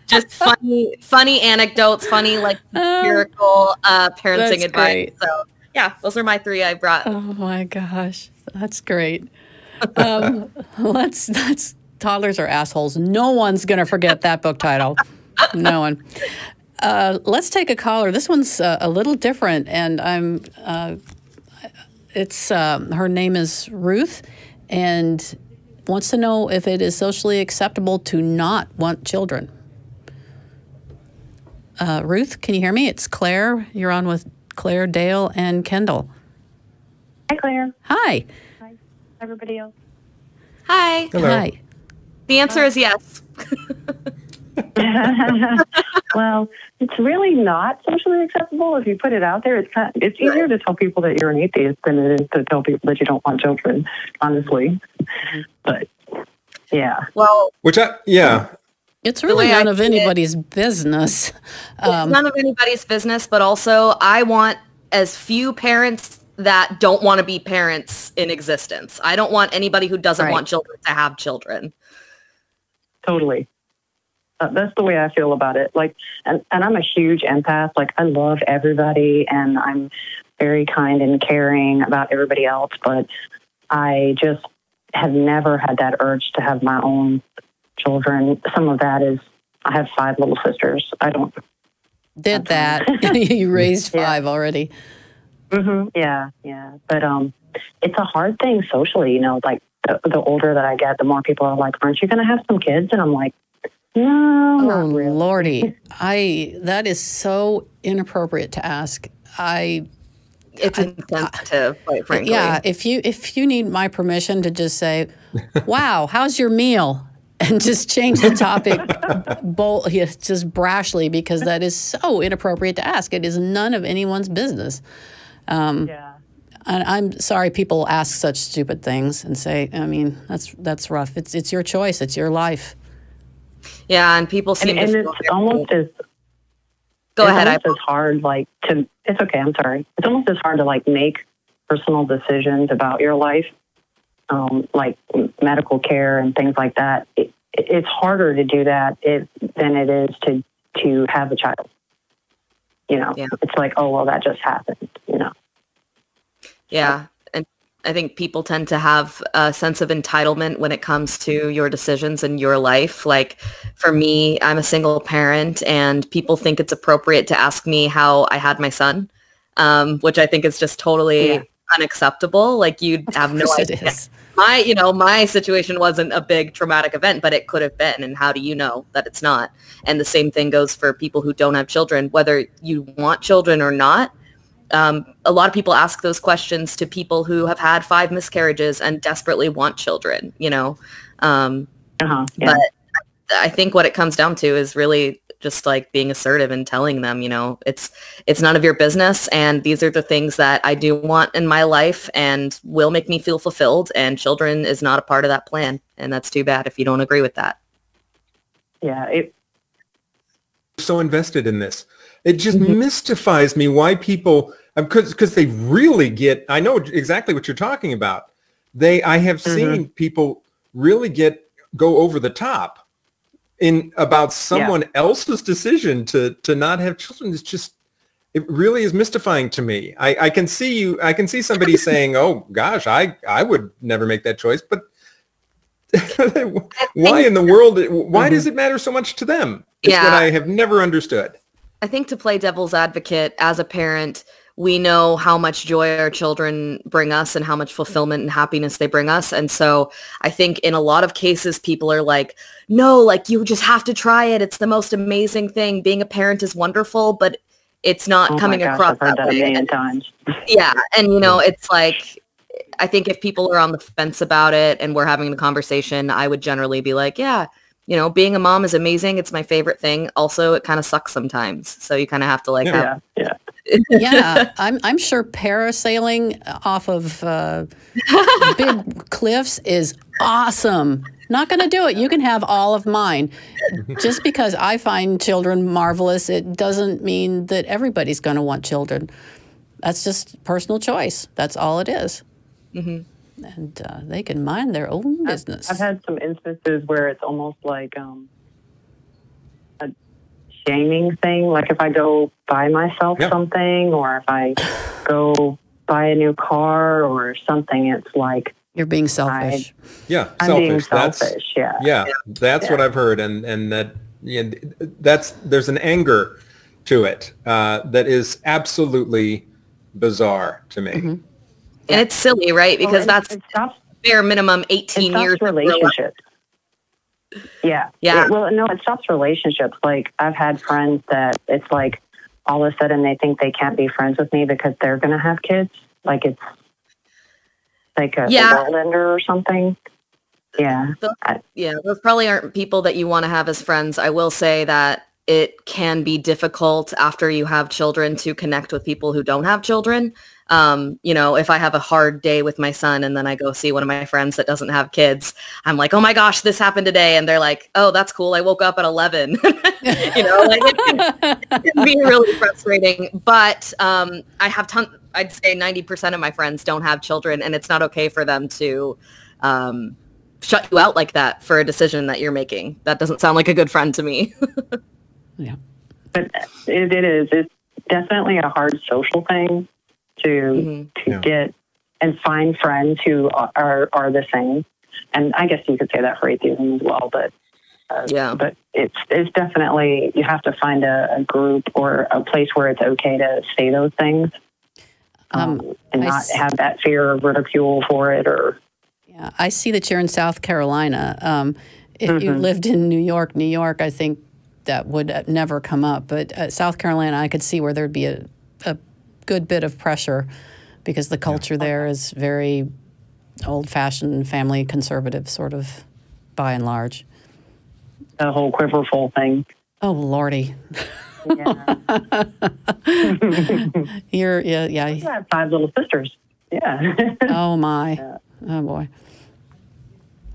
S3: just funny anecdotes, funny like satirical parenting advice. Great. So yeah, those are my three I brought.
S1: Oh my gosh, that's great. That's Toddlers Are Assholes. No one's gonna forget that book title. No one. Let's take a caller. This one's a little different, and her name is Ruth, and wants to know if it is socially acceptable to not want children. Ruth, can you hear me? It's Claire. You're on with Claire, Dale, and Kendall.
S7: Hi, Claire.
S1: Hi.
S7: Hi, everybody else.
S3: Hi.
S2: Hello.
S1: Hi.
S3: The answer is yes.
S7: Well, it's really not socially acceptable if you put it out there. It's easier to tell people that you're an atheist than it is to tell people that you don't want children, honestly. But yeah.
S3: Well,
S1: it's really none of anybody's business.
S3: It's none of anybody's business, but also I want as few parents that don't want to be parents in existence. I don't want anybody who doesn't want children to have children.
S7: Totally. That's the way I feel about it. Like, and I'm a huge empath. Like, I love everybody, and I'm very kind and caring about everybody else. But I just have never had that urge to have my own children. Some of that is I have 5 little sisters. I don't.
S1: Did that? You raised 5 already.
S7: Mm-hmm. Yeah. But it's a hard thing socially. Like the older that I get, the more people are like, "Aren't you going to have some kids?" And I'm like, no, not really.
S1: Lordy. That is so inappropriate to ask.
S3: It's insensitive, quite frankly.
S1: Yeah, if you need my permission to just say, wow, how's your meal? And just change the topic just brashly, because that is so inappropriate to ask. It is none of anyone's business. And I'm sorry people ask such stupid things and say, I mean, that's rough. It's your choice. It's your life.
S3: Yeah, and people seem
S7: and it's almost as
S3: go ahead.
S7: It's almost as hard it's okay. I'm sorry. It's almost as hard to like make personal decisions about your life, like medical care and things like that. It's harder to do that than it is to have a child. It's like, oh well, that just happened.
S3: Yeah, and I think people tend to have a sense of entitlement when it comes to your decisions in your life. Like for me, I'm a single parent and people think it's appropriate to ask me how I had my son, which I think is just totally unacceptable. Like you have no idea. My situation wasn't a big traumatic event, but it could have been. And how do you know that it's not? And the same thing goes for people who don't have children, whether you want children or not. A lot of people ask those questions to people who have had 5 miscarriages and desperately want children, But I think what it comes down to is really just like being assertive and telling them, it's none of your business. And these are the things that I do want in my life and will make me feel fulfilled. And children is not a part of that plan. And that's too bad if you don't agree with that.
S7: Yeah.
S2: So invested in this. It just mystifies me why people, because they really get, I know exactly what you're talking about. I have seen people really go over the top about someone else's decision to not have children. It's just, it really is mystifying to me. I can see somebody saying, oh gosh, I would never make that choice, but why in the world, why does it matter so much to them? It's what I have never understood.
S3: I think to play devil's advocate, as a parent, we know how much joy our children bring us and how much fulfillment and happiness they bring us. And so I think in a lot of cases, people are like, no, like you just have to try it. It's the most amazing thing. Being a parent is wonderful, but it's not coming across
S7: I've heard that
S3: way.
S7: a million times.
S3: Yeah. And, it's like, I think if people are on the fence about it and we're having the conversation, I would generally be like, yeah, being a mom is amazing. It's my favorite thing. Also, it kind of sucks sometimes. So you kind of have to
S1: yeah, I'm sure parasailing off of big cliffs is awesome. Not going to do it. You can have all of mine. Just because I find children marvelous, it doesn't mean that everybody's going to want children. That's just personal choice. That's all it is. And they can mind their own business.
S7: I've had some instances where it's almost like a shaming thing. Like if I go buy myself something, or if I go buy a new car or something, it's like
S1: you're being selfish.
S7: I'm being selfish.
S2: That's what I've heard, and that there's an anger to it that is absolutely bizarre to me.
S3: And it's silly, right? Because that's bare minimum 18 years of
S7: relationships. Yeah. It stops relationships. Like I've had friends that it's like all of a sudden they think they can't be friends with me because they're going to have kids. Like it's like a world ender or something. Yeah.
S3: Those probably aren't people that you want to have as friends. I will say that it can be difficult after you have children to connect with people who don't have children. If I have a hard day with my son and then I go see one of my friends that doesn't have kids, I'm like, oh my gosh, this happened today. And they're like, oh, that's cool. I woke up at 11. It can be really frustrating. But I have I'd say 90% of my friends don't have children, and it's not okay for them to shut you out like that for a decision that you're making. That doesn't sound like a good friend to me.
S1: Yeah.
S7: But it is. It's definitely a hard social thing to get and find friends who are the same. And I guess you could say that for atheism as well, but but it's definitely, you have to find a group or a place where it's okay to say those things and not have that fear of ridicule for it. Or
S1: I see that you're in South Carolina. If you lived in New York, I think that would never come up. But South Carolina, I could see where there'd be a good bit of pressure because the culture there is very old-fashioned, family conservative, sort of, by and large.
S7: The whole quiverful thing.
S1: Oh, Lordy.
S7: Yeah.
S1: I
S7: have 5 little sisters. Yeah.
S1: Oh, my.
S7: Yeah.
S1: Oh, boy.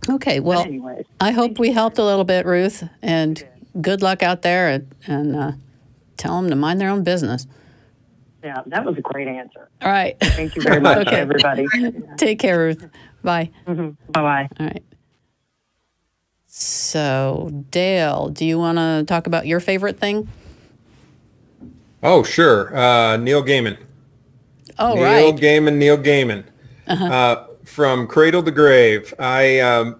S1: Okay, well,
S7: anyways,
S1: I hope we helped a little bit, Ruth, and good luck out there, and tell them to mind their own business.
S7: Yeah, that was a great answer.
S1: All right.
S7: Thank you very much, everybody.
S1: Take care, Ruth. Bye.
S7: Bye-bye.
S1: All right. So, Dale, do you want to talk about your favorite thing?
S2: Oh, sure. Neil Gaiman.
S1: Oh,
S2: Neil Gaiman. From cradle to grave.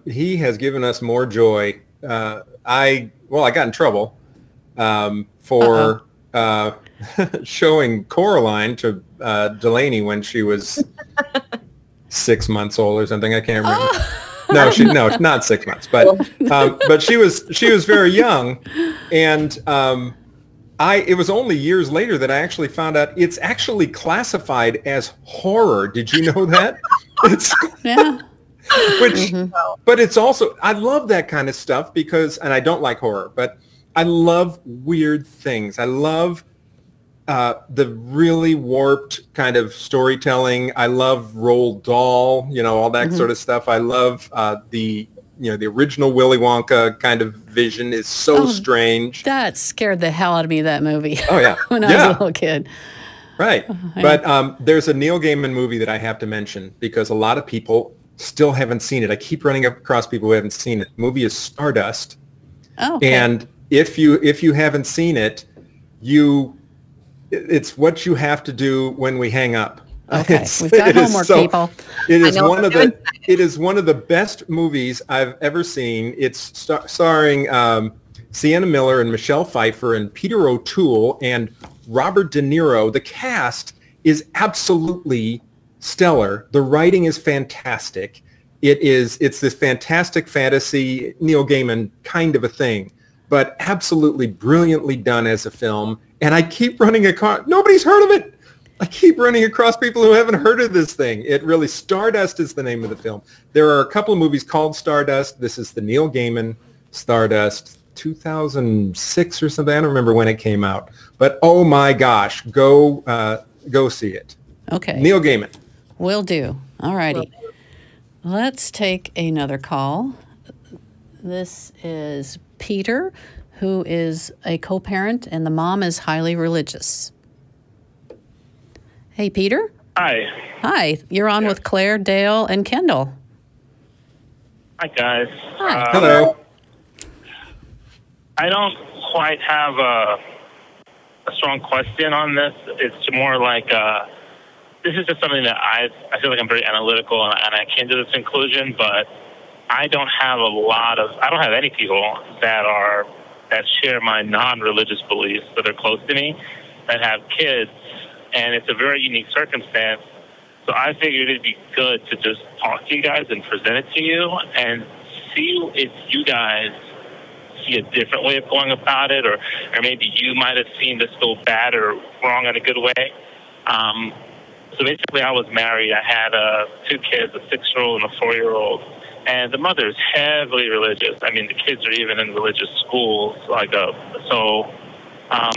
S2: He has given us more joy. I got in trouble for showing Coraline to Delaney when she was 6 months old or something. I can't remember. No, not 6 months, but she was very young, and it was only years later that I actually found out it's actually classified as horror. Did you know that?
S1: Yeah.
S2: But it's also, I love that kind of stuff because, and I don't like horror, but I love weird things. I love the really warped kind of storytelling. I love Roald Dahl, all that sort of stuff. I love the original Willy Wonka kind of vision is so strange.
S1: That scared the hell out of me, that movie.
S2: Oh, yeah.
S1: When I was a little kid.
S2: Right. But there's a Neil Gaiman movie that I have to mention because a lot of people still haven't seen it. I keep running across people who haven't seen it. The movie is Stardust.
S1: Oh, okay.
S2: And if you haven't seen it, it's what you have to do when we hang up.
S1: Okay, we've got homework, people.
S2: It is one of the best movies I've ever seen. It's starring Sienna Miller and Michelle Pfeiffer and Peter O'Toole and Robert De Niro. The cast is absolutely stellar. The writing is fantastic. It's this fantastic fantasy, Neil Gaiman kind of a thing, but absolutely brilliantly done as a film. And I keep running across, nobody's heard of it. I keep running across people who haven't heard of this thing. Stardust is the name of the film. There are a couple of movies called Stardust. This is the Neil Gaiman Stardust, 2006 or something. I don't remember when it came out. But oh my gosh, go see it.
S1: Okay.
S2: Neil Gaiman.
S1: Will do. All righty. Let's take another call. This is Peter, who is a co-parent, and the mom is highly religious. Hey, Peter.
S8: Hi.
S1: Hi. You're on with Claire, Dale, and Kendall.
S8: Hi, guys.
S1: Hi.
S2: Hello.
S8: I don't quite have a strong question on this. It's more like this is just something that I feel like I'm very analytical and I came to this conclusion, but I don't have any people that share my non-religious beliefs that are close to me that have kids, and it's a very unique circumstance. So I figured it'd be good to just talk to you guys and present it to you and see if you guys see a different way of going about it, or maybe you might have seen this go bad or wrong in a good way. So basically, I was married. I had 2 kids, a 6-year-old and a 4-year-old. And the mother is heavily religious. I mean, the kids are even in religious schools. So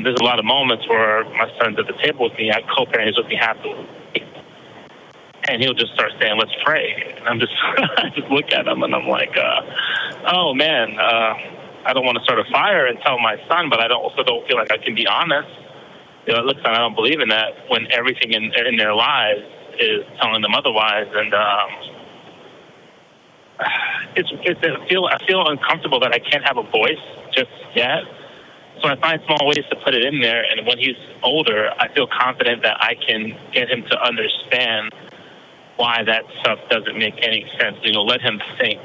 S8: there's a lot of moments where my son's at the table with me. I co-parent with me half the week. And he'll just start saying, "Let's pray." And I just look at him and I'm like, oh man, I don't want to start a fire and tell my son, but I also don't feel like I can be honest. Listen, I don't believe in that when everything in their lives is telling them otherwise. And I feel uncomfortable that I can't have a voice just yet. So I find small ways to put it in there. And when he's older, I feel confident that I can get him to understand why that stuff doesn't make any sense. Let him think.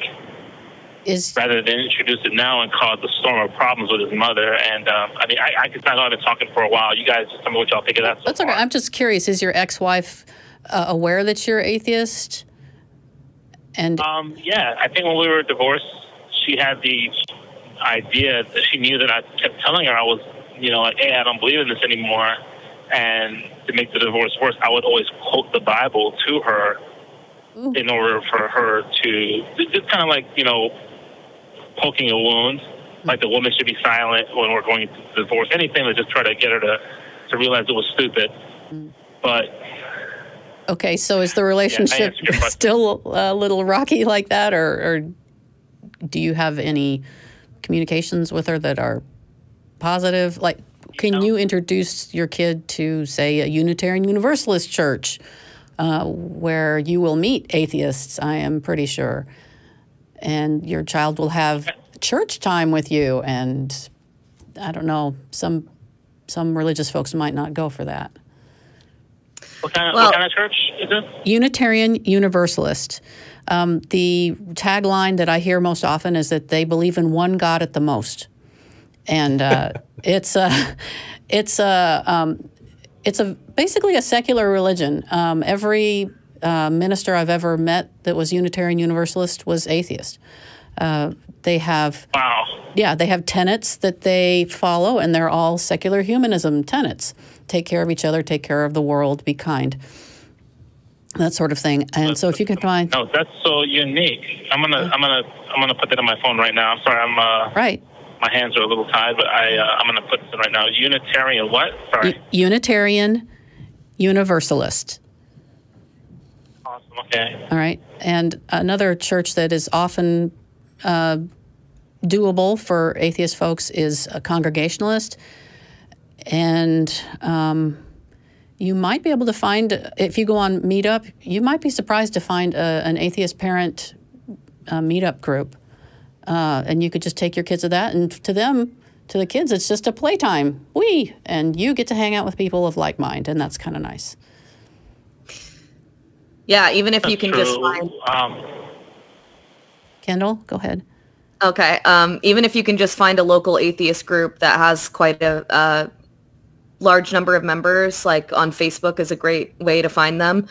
S8: Rather than introduce it now and cause a storm of problems with his mother. And I could not have been talking for a while. You guys just tell me what y'all think of that.
S1: That's okay. I'm just curious. Is your ex-wife aware that you're atheist? And
S8: yeah, I think when we were divorced, she had the idea that she knew that I kept telling her I was, like, hey, I don't believe in this anymore. And to make the divorce worse, I would always quote the Bible to her in order for her to just kind of like, poking a wound, like the woman should be silent when we're going to divorce, anything to just try to get her to realize it was stupid. But
S1: okay, so is the relationship still a little rocky like that, or do you have any communications with her that are positive? Like, can you introduce your kid to, say, a Unitarian Universalist church where you will meet atheists, I am pretty sure, and your child will have church time with you? And I don't know, some religious folks might not go for that.
S8: What kind of church is this?
S1: Unitarian Universalist. The tagline that I hear most often is that they believe in one God at the most, and it's basically a secular religion. Every minister I've ever met that was Unitarian Universalist was atheist. They have they have tenets that they follow, and they're all secular humanism tenets. Take care of each other, take care of the world, be kind. That sort of thing. And so if you can find...
S8: No, that's so unique. I'm gonna put that on my phone right now. I'm sorry,
S1: right.
S8: My hands are a little tied, but I'm gonna put this in right now. Unitarian what? Sorry.
S1: Unitarian Universalist.
S8: Awesome, okay.
S1: All right. And another church that is often doable for atheist folks is a Congregationalist. And you might be able to find, if you go on Meetup, you might be surprised to find an atheist parent meetup group. And you could just take your kids to that. And to the kids, it's just a playtime. And you get to hang out with people of like mind. And that's kind of nice.
S3: Yeah, even if you can just find...
S1: Kendall, go ahead.
S3: Okay. Even if you can just find a local atheist group that has quite a large number of members, like on Facebook is a great way to find them.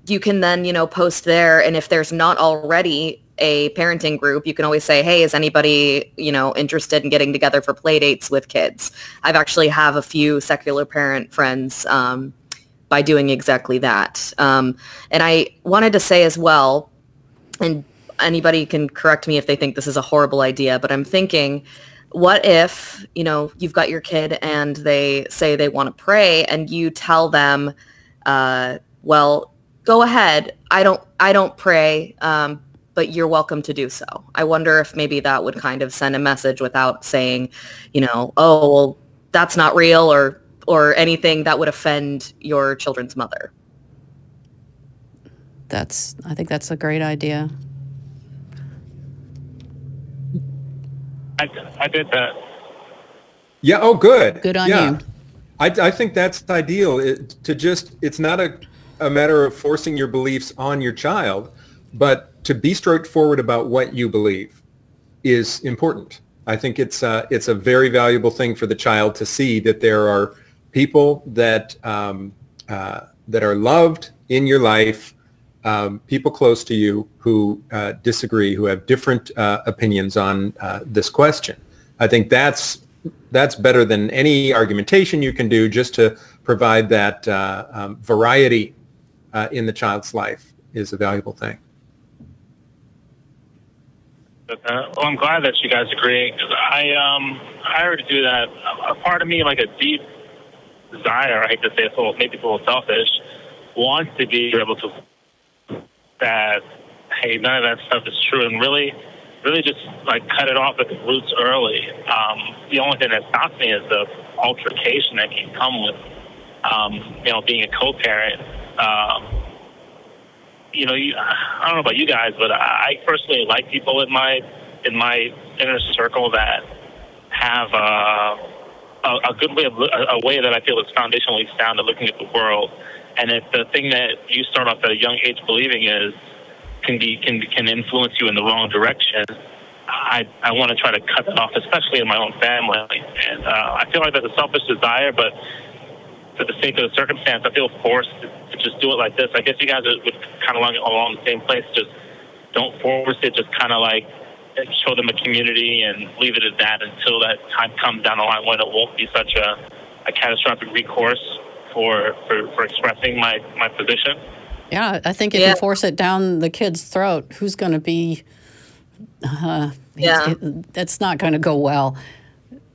S3: You can then, post there. And if there's not already a parenting group, you can always say, hey, is anybody, interested in getting together for play dates with kids? I've actually have a few secular parent friends by doing exactly that. And I wanted to say as well, and anybody can correct me if they think this is a horrible idea, but I'm thinking, what if, you've got your kid and they say they want to pray and you tell them, well, go ahead. I don't pray, but you're welcome to do so. I wonder if maybe that would kind of send a message without saying, oh, well, that's not real or anything that would offend your children's mother.
S1: I think that's a great idea.
S8: I did that.
S2: Yeah. Oh, good.
S1: Good on you.
S2: I think that's ideal. It's not a matter of forcing your beliefs on your child, but to be straightforward about what you believe is important. I think it's a very valuable thing for the child to see that there are people that are loved in your life, people close to you who disagree, who have different opinions on this question. I think that's better than any argumentation you can do. Just to provide that variety in the child's life is a valuable thing.
S8: Well, I'm glad that you guys agree, because I already do that. A part of me, like a deep desire, I hate to say it, maybe it's a little selfish, wants to be able to that, hey, none of that stuff is true, and really just like cut it off at the roots early. The only thing that stops me is the altercation that can come with, being a co-parent. I don't know about you guys, but I personally like people in my inner circle that have a good way a way that I feel is foundationally sound at looking at the world. And if the thing that you start off at a young age believing can influence you in the wrong direction, I want to try to cut that off, especially in my own family. And I feel like that's a selfish desire, but for the sake of the circumstance, I feel forced to just do it like this. I guess you guys would kind of along the same place. Just don't force it. Just kind of like show them a community and leave it at that until that time comes down the line when it won't be such a catastrophic recourse for expressing my position.
S1: Yeah, I think if you force it down the kid's throat, who's going to be... that's not going to go well.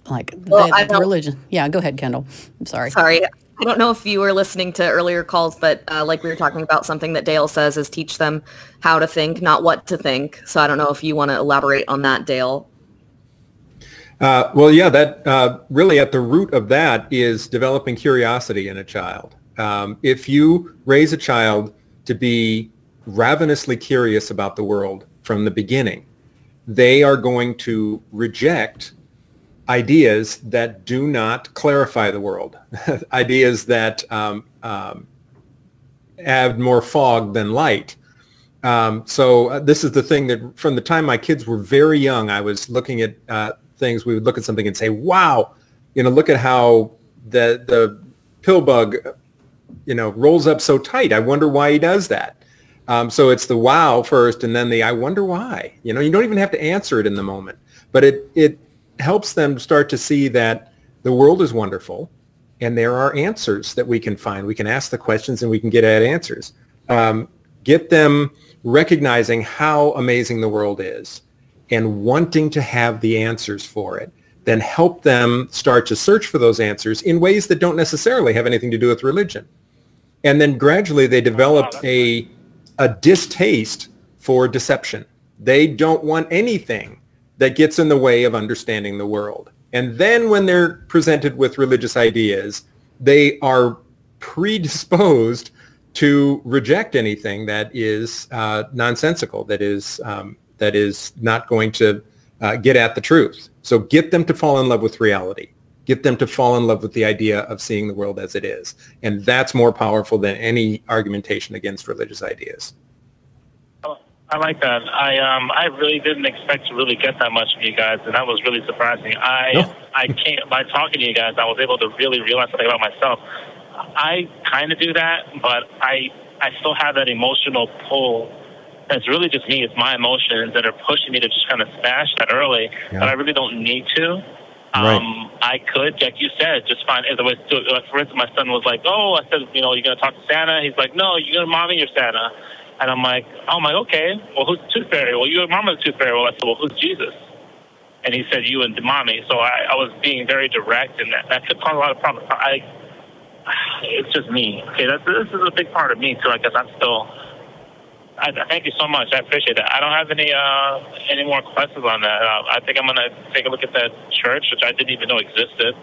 S1: The religion. Yeah, go ahead, Kendall. I'm sorry.
S3: Sorry. I don't know if you were listening to earlier calls, but like we were talking about, something that Dale says is teach them how to think, not what to think. So I don't know if you want to elaborate on that, Dale.
S2: That really at the root of that is developing curiosity in a child. If you raise a child to be ravenously curious about the world from the beginning, they are going to reject ideas that do not clarify the world, ideas that add more fog than light. So this is the thing that from the time my kids were very young, I was looking at things. We would look at something and say, wow, look at how the pill bug, rolls up so tight. I wonder why he does that. So it's the wow first, and then the I wonder why. You don't even have to answer it in the moment, but it helps them start to see that the world is wonderful, and there are answers that we can find. We can ask the questions, and we can get at answers. Get them recognizing how amazing the world is and wanting to have the answers for it. Then help them start to search for those answers in ways that don't necessarily have anything to do with religion. And then gradually they develop a distaste for deception. They don't want anything that gets in the way of understanding the world. And then when they're presented with religious ideas, they are predisposed to reject anything that is nonsensical, that is not going to get at the truth. So get them to fall in love with reality. Get them to fall in love with the idea of seeing the world as it is. And that's more powerful than any argumentation against religious ideas.
S8: I like that. I really didn't expect to really get that much from you guys, and that was really surprising. I can't, by talking to you guys, I was able to really realize something about myself. I kind of do that, but I still have that emotional pull. It's really just me. It's my emotions that are pushing me to just kind of smash that early, but I really don't need to.
S2: Right.
S8: I could, like you said, just find other ways to do it. Like, for instance, my son was like, oh, I said, you're going to talk to Santa? He's like, no, you're going to mommy your Santa. And I'm like, okay, well, who's the tooth fairy? Well, you're mama's tooth fairy. Well, I said, well, who's Jesus? And he said, you and mommy. So I was being very direct, and that could cause a lot of problems. It's just me. Okay, this is a big part of me, too. I guess I'm still... I thank you so much. I appreciate that. I don't have any more questions on that. I think I'm going to take a look at that church, which I didn't even know existed.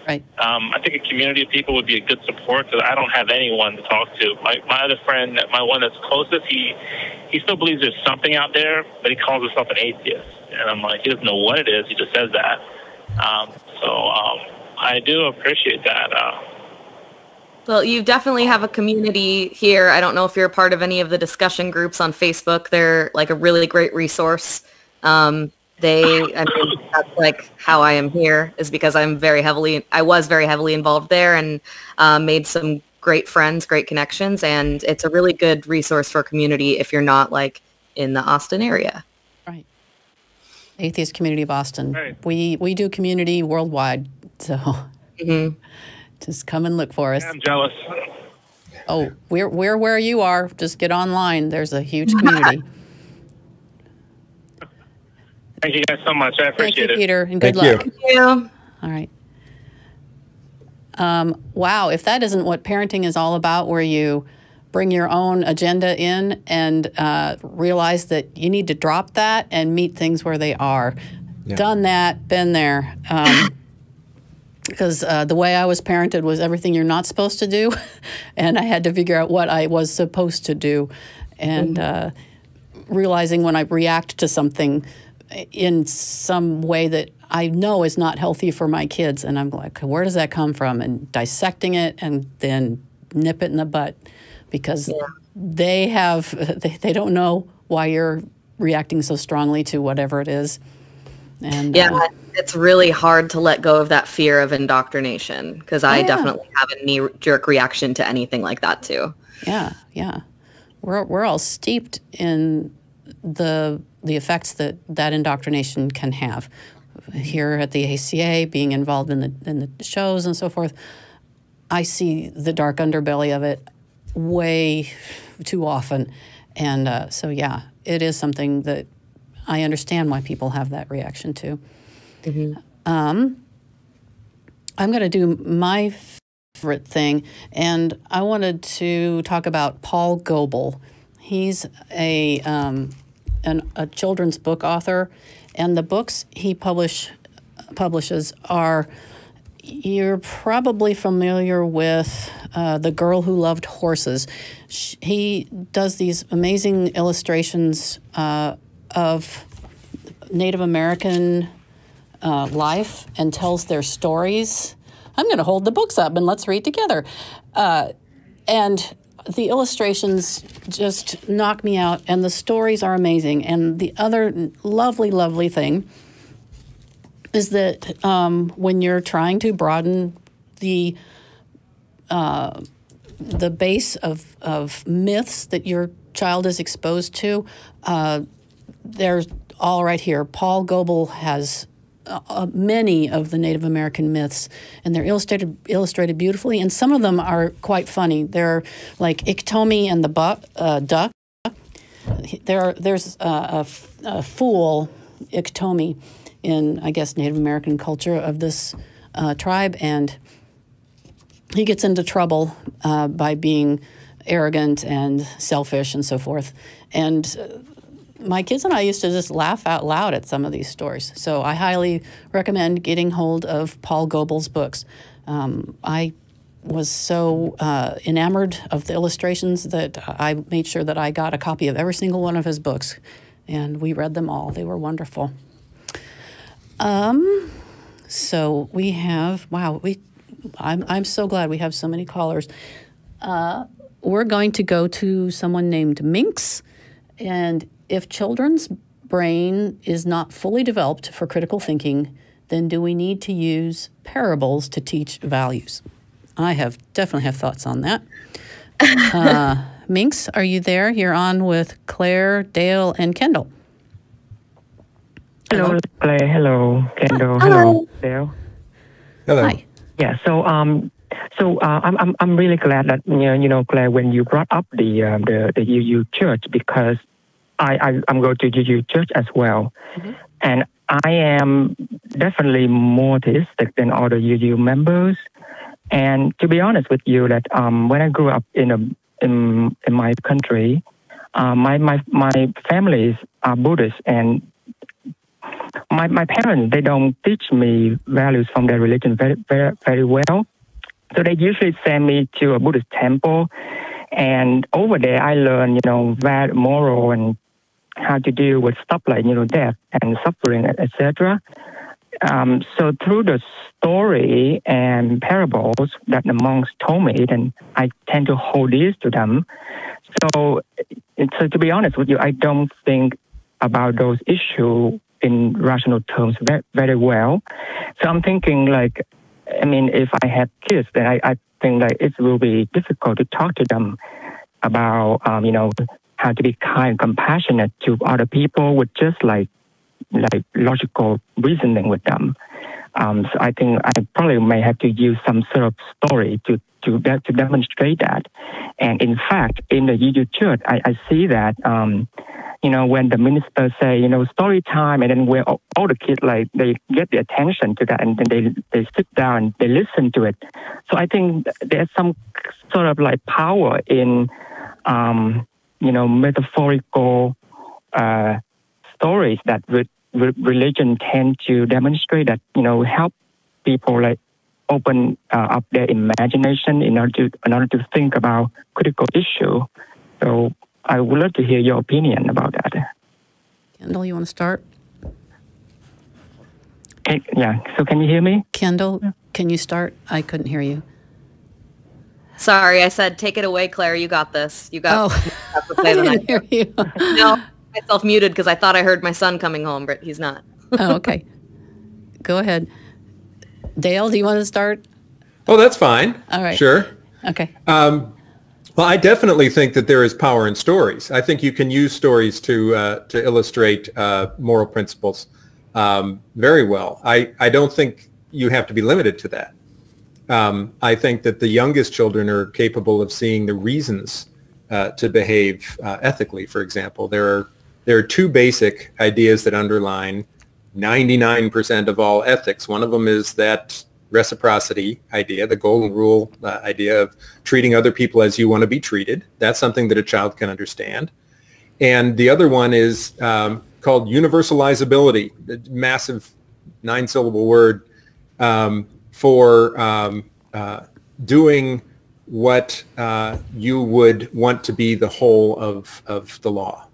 S1: Right.
S8: I think a community of people would be a good support because I don't have anyone to talk to. My other friend, my one that's closest, he still believes there's something out there, but he calls himself an atheist. And I'm like, he doesn't know what it is. He just says that. I do appreciate that.
S3: Well, you definitely have a community here. I don't know if you're a part of any of the discussion groups on Facebook. They're like a really great resource. That's like how I am here, is because I was very heavily involved there and made some great friends, great connections. And it's a really good resource for a community if you're not like in the Austin area.
S1: Right. Atheist Community of Austin.
S8: Right.
S1: We do community worldwide. So just come and look for us.
S8: I'm jealous.
S1: Oh, we're where you are. Just get online. There's a huge community.
S8: Thank you guys so much. I appreciate
S1: it. Thank you, Peter, and good
S2: Thank
S1: luck.
S2: you.
S3: Thank you.
S1: All right. Wow, if that isn't what parenting is all about, where you bring your own agenda in and realize that you need to drop that and meet things where they are. Yeah. Done that, been there. Because the way I was parented was everything you're not supposed to do, and I had to figure out what I was supposed to do. And realizing when I react to something in some way that I know is not healthy for my kids, and I'm like, where does that come from? And dissecting it and then nip it in the butt, because they don't know why you're reacting so strongly to whatever it is. And
S3: it's really hard to let go of that fear of indoctrination, because I definitely have a knee-jerk reaction to anything like that too.
S1: Yeah. We're all steeped in the effects that indoctrination can have. Here at the ACA, being involved in the shows and so forth, I see the dark underbelly of it way too often. And so, yeah, it is something that I understand why people have that reaction to. I'm going to do my favorite thing, and I wanted to talk about Paul Goebel. He's a children's book author, and the books he publishes are, you're probably familiar with The Girl Who Loved Horses. He does these amazing illustrations of Native American life and tells their stories. I'm going to hold the books up and let's read together. And the illustrations just knock me out, and the stories are amazing. And the other lovely, lovely thing is that when you're trying to broaden the base of myths that your child is exposed to, there's all right here. Paul Goebel has many of the Native American myths, and they're illustrated beautifully, and some of them are quite funny. They're like Iktomi and the duck. There's a fool, Iktomi, in, I guess, Native American culture of this tribe, and he gets into trouble by being arrogant and selfish and so forth. And my kids and I used to just laugh out loud at some of these stories. So I highly recommend getting hold of Paul Goebel's books. I was so enamored of the illustrations that I made sure that I got a copy of every single one of his books, and we read them all. They were wonderful. So we have, wow, I'm so glad we have so many callers. We're going to go to someone named Minx, and if children's brain is not fully developed for critical thinking, then do we need to use parables to teach values? I definitely have thoughts on that. Minx, are you there? You're on with Claire, Dale, and Kendall.
S9: Hello, Claire. Hello, Kendall. Hello, Dale.
S2: Hello.
S1: Hi.
S9: Yeah. So I'm really glad that Claire, when you brought up the UU Church, because I'm going to UU Church as well, and I am definitely more theistic than other UU members. And to be honest with you, that when I grew up in my country, my families are Buddhist, and my parents, they don't teach me values from their religion very well. So they usually send me to a Buddhist temple, and over there I learn moral and how to deal with stuff like death and suffering, etc. So through the story and parables that the monks told me, then I tend to hold these to them. So to be honest with you, I don't think about those issues in rational terms very well. So I'm thinking if I have kids, then I think it will be difficult to talk to them about, how to be kind and compassionate to other people with just like logical reasoning with them. So I think I probably may have to use some sort of story to demonstrate that. And in fact, in the UU Church, I see that, when the minister say, story time, and then where all the kids, they get the attention to that, and then they sit down and they listen to it. So I think there's some sort of power in, metaphorical stories that religion tend to demonstrate that, help people open up their imagination in order to think about critical issue. So I would love to hear your opinion about that.
S1: Kendall, you want to start?
S9: Yeah. So can you hear me?
S1: Kendall, can you start? I couldn't hear you.
S3: Sorry, I said take it away, Claire. You got this. You got.
S1: I didn't hear you.
S3: No, myself muted because I thought I heard my son coming home, but he's not.
S1: Oh, okay. Go ahead. Dale, do you want to start?
S2: Oh, that's fine.
S1: All right.
S2: Sure.
S1: Okay.
S2: Well, I definitely think that there is power in stories. I think you can use stories to illustrate moral principles very well. I don't think you have to be limited to that. I think that the youngest children are capable of seeing the reasons to behave ethically. For example, there are two basic ideas that underline 99% of all ethics. One of them is that reciprocity idea, the golden rule idea of treating other people as you want to be treated. That's something that a child can understand. And the other one is called universalizability, the massive 9-syllable word for doing what you would want to be the whole of the law,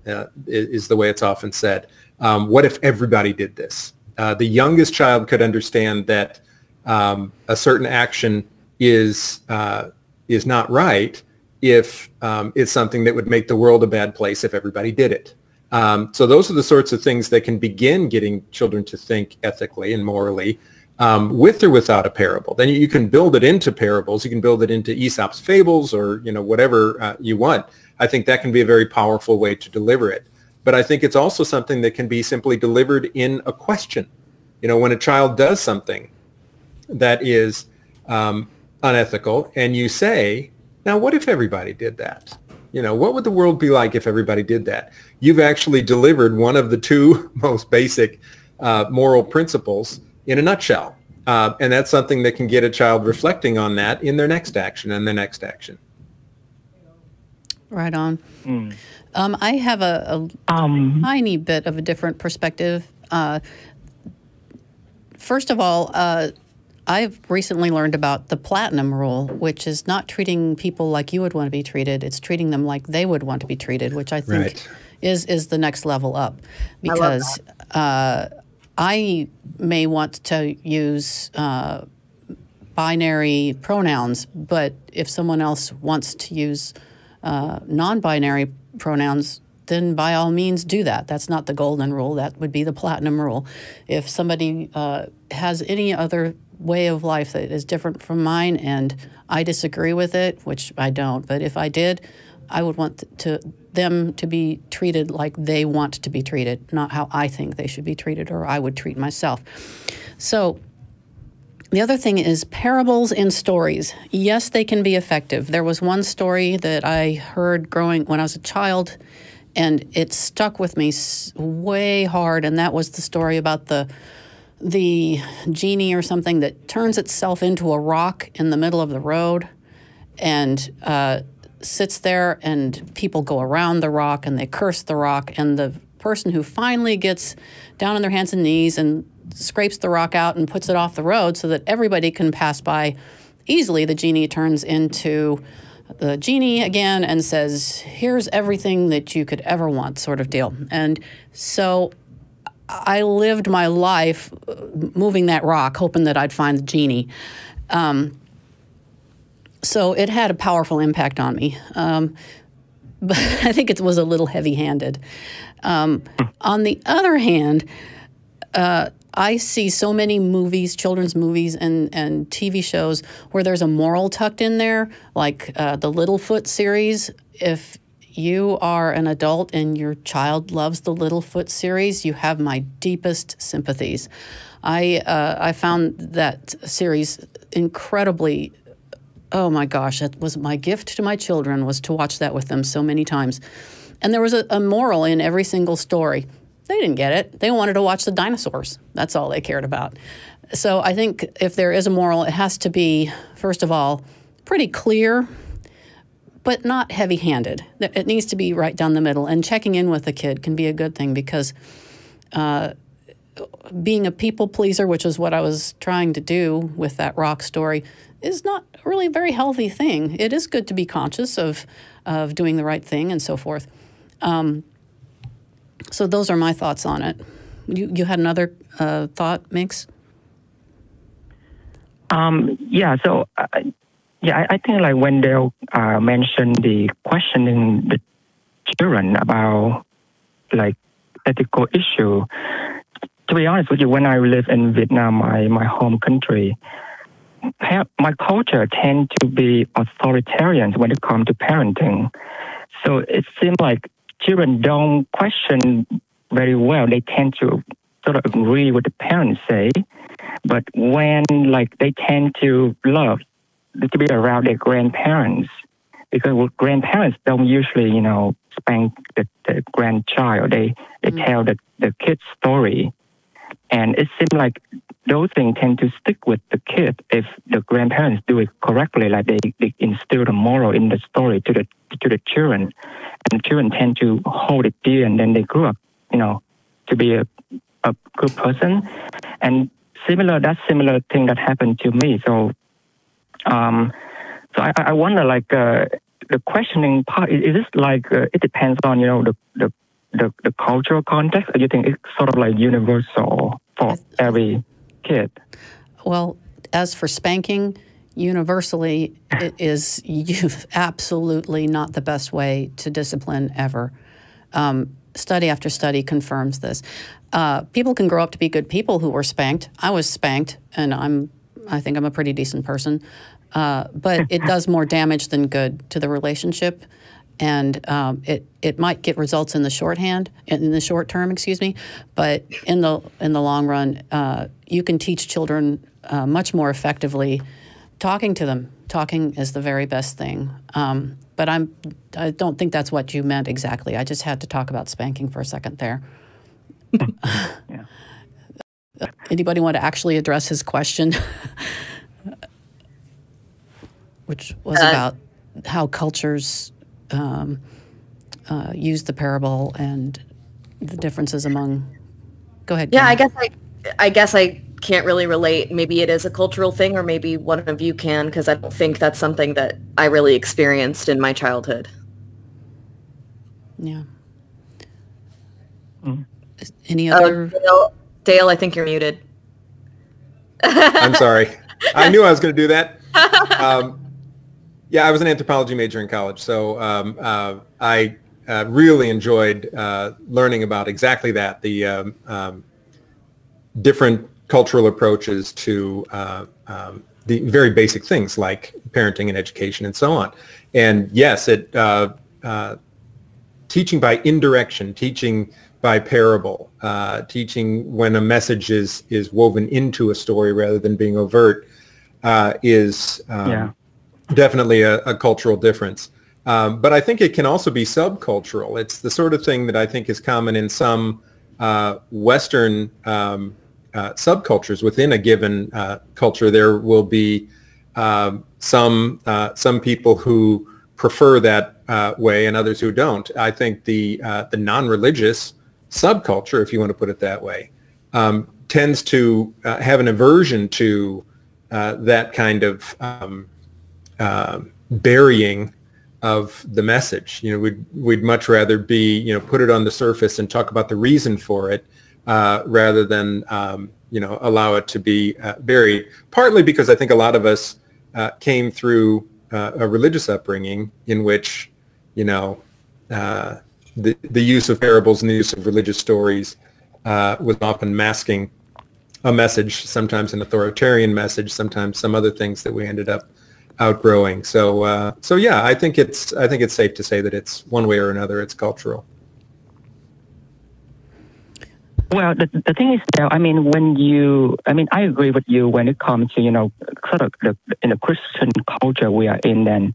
S2: is the way it's often said. What if everybody did this? The youngest child could understand that a certain action is not right if it's something that would make the world a bad place if everybody did it. So those are the sorts of things that can begin getting children to think ethically and morally, with or without a parable. Then you can build it into parables. You can build it into Aesop's fables, or whatever you want. I think that can be a very powerful way to deliver it. But I think it's also something that can be simply delivered in a question. When a child does something that is unethical, and you say, now what if everybody did that? What would the world be like if everybody did that? You've actually delivered one of the two most basic moral principles in a nutshell. And that's something that can get a child reflecting on that in their next action and their next action.
S1: Right on. I have a tiny bit of a different perspective. First of all, I've recently learned about the platinum rule, which is not treating people like you would want to be treated. It's treating them like they would want to be treated, which I think is the next level up. Because I may want to use binary pronouns, but if someone else wants to use non-binary pronouns, then by all means do that. That's not the golden rule. That would be the platinum rule. If somebody has any other way of life that is different from mine and I disagree with it, which I don't, but if I did, I would want them to be treated like they want to be treated, not how I think they should be treated or I would treat myself. So the other thing is parables in stories. Yes, they can be effective. There was one story that I heard when I was a child, and it stuck with me way hard, and that was the story about the genie or something that turns itself into a rock in the middle of the road and sits there, and people go around the rock and they curse the rock, and the person who finally gets down on their hands and knees and scrapes the rock out and puts it off the road so that everybody can pass by easily, the genie turns into the genie again and says, here's everything that you could ever want, sort of deal. And so I lived my life moving that rock, hoping that I'd find the genie. So it had a powerful impact on me. But I think it was a little heavy-handed. On the other hand, I see so many movies, children's movies and TV shows where there's a moral tucked in there, like the Littlefoot series. If you are an adult and your child loves the Littlefoot series, you have my deepest sympathies. I found that series incredibly, oh my gosh, that was my gift to my children, was to watch that with them so many times. And there was a moral in every single story. They didn't get it. They wanted to watch the dinosaurs. That's all they cared about. So I think if there is a moral, it has to be, first of all, pretty clear, but not heavy-handed. It needs to be right down the middle. And checking in with the kid can be a good thing, because being a people pleaser, which is what I was trying to do with that rock story, is not really a very healthy thing. It is good to be conscious of doing the right thing and so forth. So those are my thoughts on it. You had another thought, Mix?
S9: Yeah. So I think like when they mentioned the questioning the children about like ethical issue. To be honest with you, when I live in Vietnam, my home country, my culture tends to be authoritarian when it comes to parenting. So it seems like children don't question very well. They tend to sort of agree with the parents say, but when like they tend to love to be around their grandparents, because grandparents don't usually, spank the grandchild. They tell the kid's story. And it seems like those things tend to stick with the kid if the grandparents do it correctly, like they instill the moral in the story to the children. And children tend to hold it dear, and then they grew up, to be a good person. And that similar thing that happened to me. So, I wonder, like, the questioning part, is this like, it depends on, the cultural context, or you think it's sort of like universal for every kid?
S1: Well, as for spanking, universally, it is absolutely not the best way to discipline ever. Study after study confirms this. People can grow up to be good people who were spanked. I was spanked, and I think I'm a pretty decent person. But it does more damage than good to the relationship, and it might get results in the short term, excuse me. But in the long run, you can teach children much more effectively talking to them. Talking is the very best thing. But I don't think that's what you meant exactly. I just had to talk about spanking for a second there.
S9: Yeah.
S1: Anybody want to actually address his question? Which was about how cultures use the parable and the differences among. Go ahead.
S3: Yeah,
S1: Kim.
S3: I guess I can't really relate. Maybe it is a cultural thing, or maybe one of you can, because I don't think that's something that I really experienced in my childhood.
S1: Yeah. Any other?
S3: Dale, I think you're muted.
S2: I'm sorry. I knew I was going to do that. Yeah, I was an anthropology major in college, so I really enjoyed learning about exactly that, the different cultural approaches to the very basic things like parenting and education and so on. And yes, teaching by indirection, teaching by parable, teaching when a message is woven into a story rather than being overt is definitely a cultural difference. But I think it can also be subcultural. It's the sort of thing that I think is common in some Western subcultures. Within a given culture, there will be some people who prefer that way and others who don't. I think the non-religious subculture, if you want to put it that way, tends to have an aversion to that kind of burying of the message. You know, we'd much rather be, you know, put it on the surface and talk about the reason for it rather than, you know, allow it to be buried. Partly because I think a lot of us came through a religious upbringing in which, you know, the use of parables and the use of religious stories was often masking a message, sometimes an authoritarian message, sometimes some other things that we ended up outgrowing. So yeah, I think it's safe to say that it's one way or another, it's cultural.
S9: Well, the thing is, I mean, I agree with you when it comes to, you know, sort of in the Christian culture we are in, then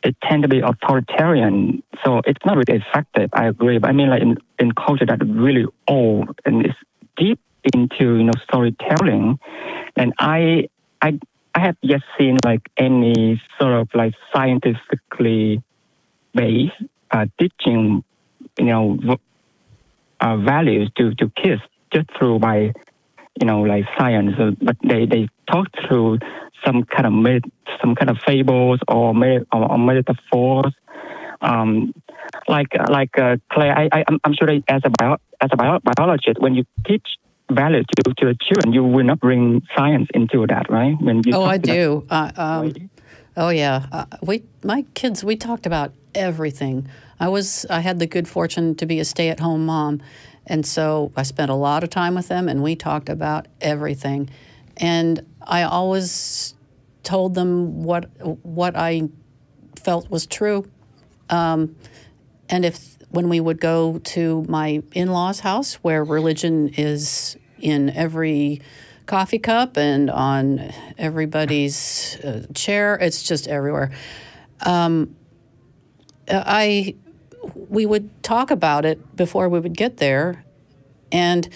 S9: it tends to be authoritarian. So it's not really effective. I agree. But I mean, like in culture that is really old and is deep into, you know, storytelling, and I have yet seen like any sort of like scientifically based teaching, you know, values to kids just through by, you know, like science. But they talk through some kind of fables or metaphors. Like Claire, I'm sure that as a biologist, when you teach values to the children, you will not bring science into that, right? When you
S1: I do. Oh yeah, my kids, we talked about everything. I had the good fortune to be a stay-at-home mom, and so I spent a lot of time with them, and we talked about everything. And I always told them what I felt was true. And when we would go to my in-laws' house, where religion is in every coffee cup and on everybody's chair, it's just everywhere. We would talk about it before we would get there, and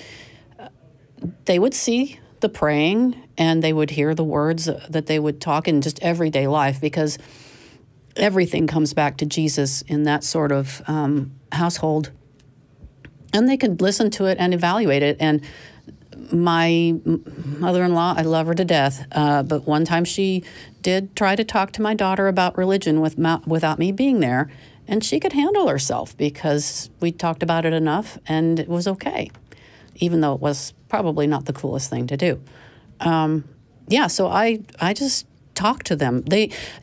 S1: they would see the praying and they would hear the words that they would talk in just everyday life, because everything comes back to Jesus in that sort of household. And they could listen to it and evaluate it. And my mother-in-law, I love her to death, but one time she did try to talk to my daughter about religion without me being there, and she could handle herself because we talked about it enough and it was okay, even though it was probably not the coolest thing to do. Yeah, so I just talk to them.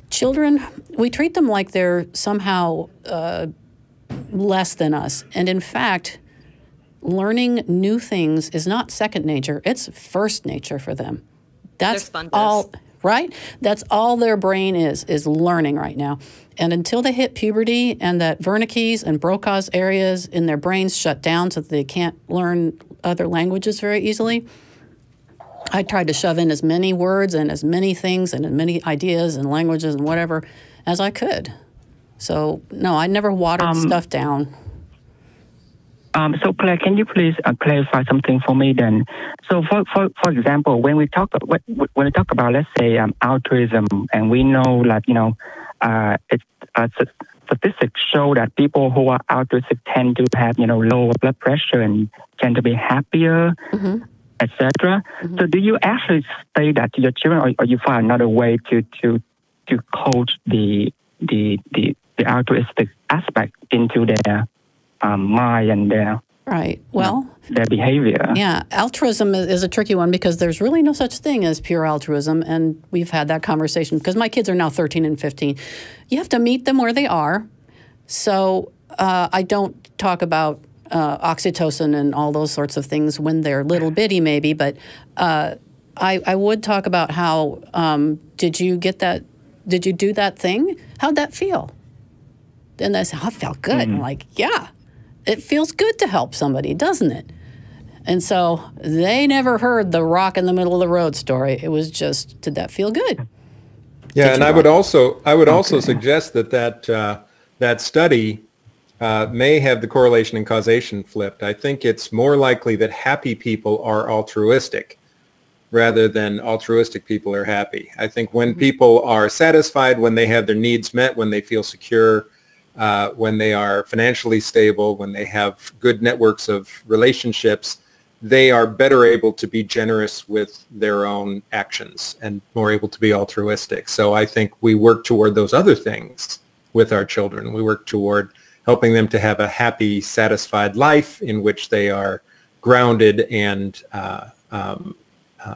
S1: Children, we treat them like they're somehow less than us. And in fact, learning new things is not second nature, it's first nature for them. That's all, right? That's all their brain is learning right now. And until they hit puberty and that Wernicke's and Brokaw's areas in their brains shut down so that they can't learn other languages very easily, I tried to shove in as many words and as many things and as many ideas and languages and whatever as I could. So, no, I never watered stuff down.
S9: So, Claire, can you please clarify something for me then? So, for example, when we talk about, let's say, altruism, and we know that, statistics show that people who are altruistic tend to have, lower blood pressure and tend to be happier, etc. So, do you actually say that to your children, or you find another way to coach the altruistic aspect into their mind and their their behavior?
S1: Yeah, altruism is a tricky one because there's really no such thing as pure altruism, and we've had that conversation because my kids are now 13 and 15. You have to meet them where they are. So I don't talk about oxytocin and all those sorts of things when they're little bitty maybe, but I would talk about how, did you get that, did you do that thing? How'd that feel? And they say, oh, it felt good. I'm like, yeah, it feels good to help somebody, doesn't it? And so they never heard the rock in the middle of the road story. It was just, did that feel good?
S2: Yeah, and I would also suggest that study may have the correlation and causation flipped. I think it's more likely that happy people are altruistic rather than altruistic people are happy. I think when people are satisfied, when they have their needs met, when they feel secure, when they are financially stable, when they have good networks of relationships, they are better able to be generous with their own actions and more able to be altruistic. So I think we work toward those other things with our children. We work toward helping them to have a happy, satisfied life in which they are grounded and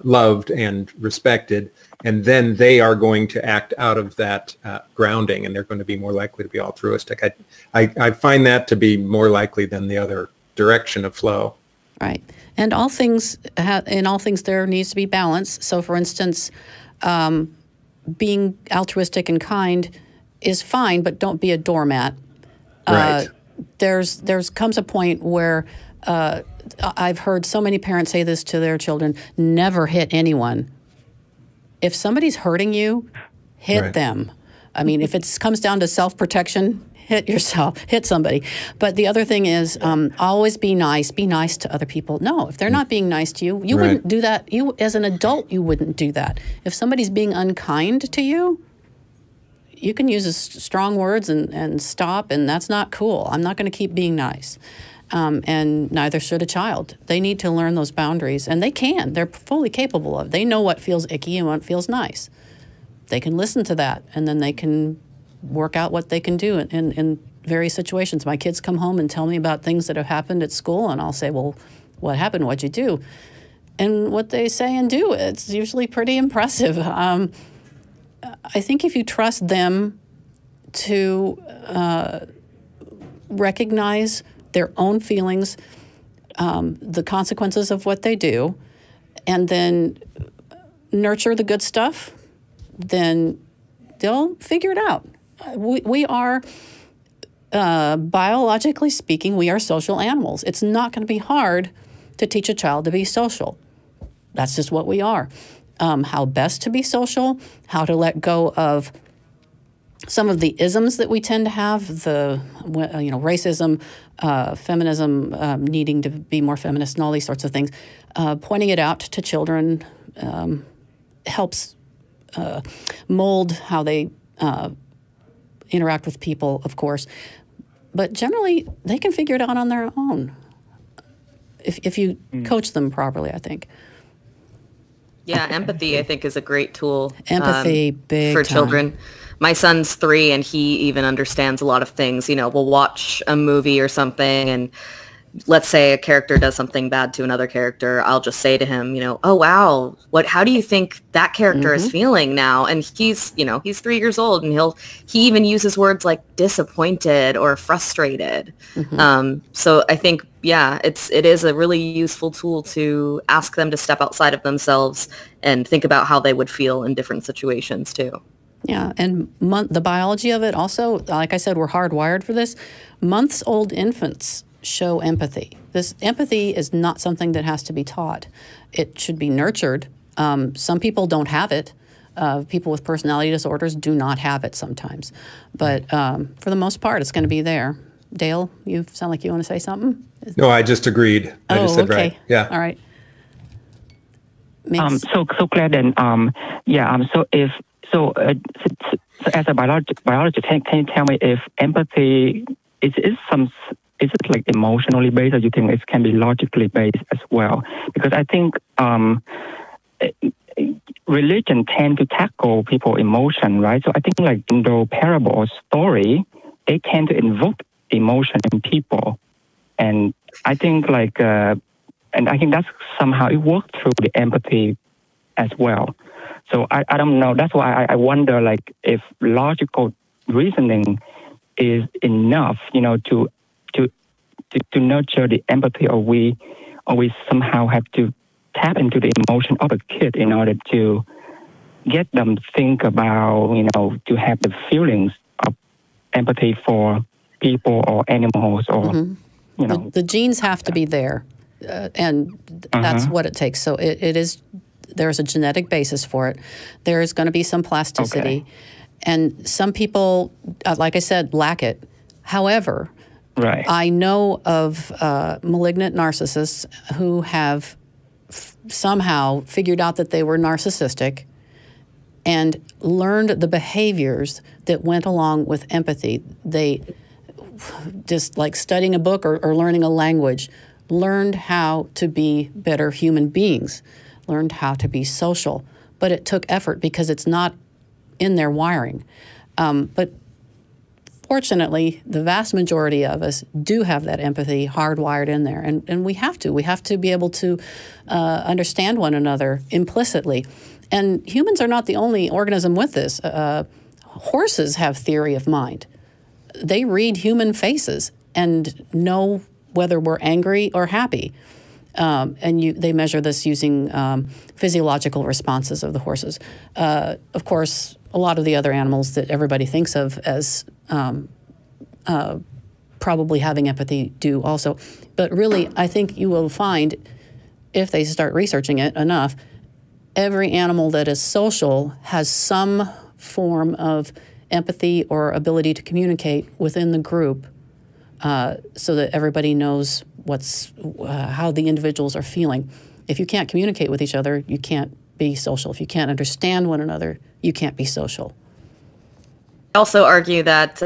S2: loved and respected, and then they are going to act out of that grounding, and they're going to be more likely to be altruistic. I find that to be more likely than the other direction of flow.
S1: Right. And in all things there needs to be balance. So, for instance, being altruistic and kind is fine, but don't be a doormat.
S2: Right.
S1: There's comes a point where I've heard so many parents say this to their children: never hit anyone. If somebody's hurting you, hit them. I mean, if it comes down to self-protection, hit yourself, hit somebody. But the other thing is always be nice to other people. No, if they're not being nice to you, you wouldn't do that. You, as an adult, you wouldn't do that. If somebody's being unkind to you, you can use strong words and stop, and that's not cool. I'm not going to keep being nice. And neither should a child. They need to learn those boundaries, and they can. They're fully capable of. They know what feels icky and what feels nice. They can listen to that, and then they can work out what they can do in various situations. My kids come home and tell me about things that have happened at school, and I'll say, well, what happened? What'd you do? And what they say and do, it's usually pretty impressive. I think if you trust them to recognize their own feelings, the consequences of what they do, and then nurture the good stuff, then they'll figure it out. We are, biologically speaking, we are social animals. It's not going to be hard to teach a child to be social. That's just what we are. How best to be social, how to let go of some of the isms that we tend to have, the racism, feminism, needing to be more feminist, and all these sorts of things. Pointing it out to children helps mold how they interact with people, of course. But generally, they can figure it out on their own if you coach them properly, I think.
S3: Yeah, empathy, I think, is a great tool.
S1: Empathy, big
S3: for
S1: time.
S3: Children. My son's 3, and he even understands a lot of things. You know, we'll watch a movie or something, and let's say a character does something bad to another character, I'll just say to him, oh wow, how do you think that character is feeling now? And he's 3 years old, and he even uses words like disappointed or frustrated. So I think, yeah, it is a really useful tool to ask them to step outside of themselves and think about how they would feel in different situations too.
S1: Yeah, and the biology of it also, like I said, we're hardwired for this. Months-old infants show empathy. This empathy is not something that has to be taught. It should be nurtured. Some people don't have it. People with personality disorders do not have it sometimes. But for the most part, it's going to be there. Dale, you sound like you want to say something?
S2: No, I just agreed. I just said right. Yeah.
S1: All right.
S9: So Claire, then, So as a biologist, can you tell me if empathy is it like emotionally based, or you think it can be logically based as well? Because I think religion tend to tackle people's emotion, right? So I think like in the parable or story, they tend to invoke emotion in people, and I think that's somehow it worked through the empathy as well. So I don't know. That's why I wonder, like, if logical reasoning is enough, to nurture the empathy, or we somehow have to tap into the emotion of a kid in order to get them to think about, to have the feelings of empathy for people or animals, or
S1: the genes have to be there, and that's what it takes. So it is. There's a genetic basis for it. There's going to be some plasticity. And some people, like I said, lack it. However, I know of malignant narcissists who have somehow figured out that they were narcissistic and learned the behaviors that went along with empathy. They, just like studying a book or learning a language, learned how to be better human beings, learned how to be social, but it took effort because it's not in their wiring. But fortunately, the vast majority of us do have that empathy hardwired in there, and we have to. We have to be able to understand one another implicitly. And humans are not the only organism with this. Horses have theory of mind. They read human faces and know whether we're angry or happy. They measure this using physiological responses of the horses. Of course, a lot of the other animals that everybody thinks of as probably having empathy do also. But really, I think you will find, if they start researching it enough, every animal that is social has some form of empathy or ability to communicate within the group, so that everybody knows how the individuals are feeling. If you can't communicate with each other, you can't be social. If you can't understand one another, you can't be social.
S3: I also argue that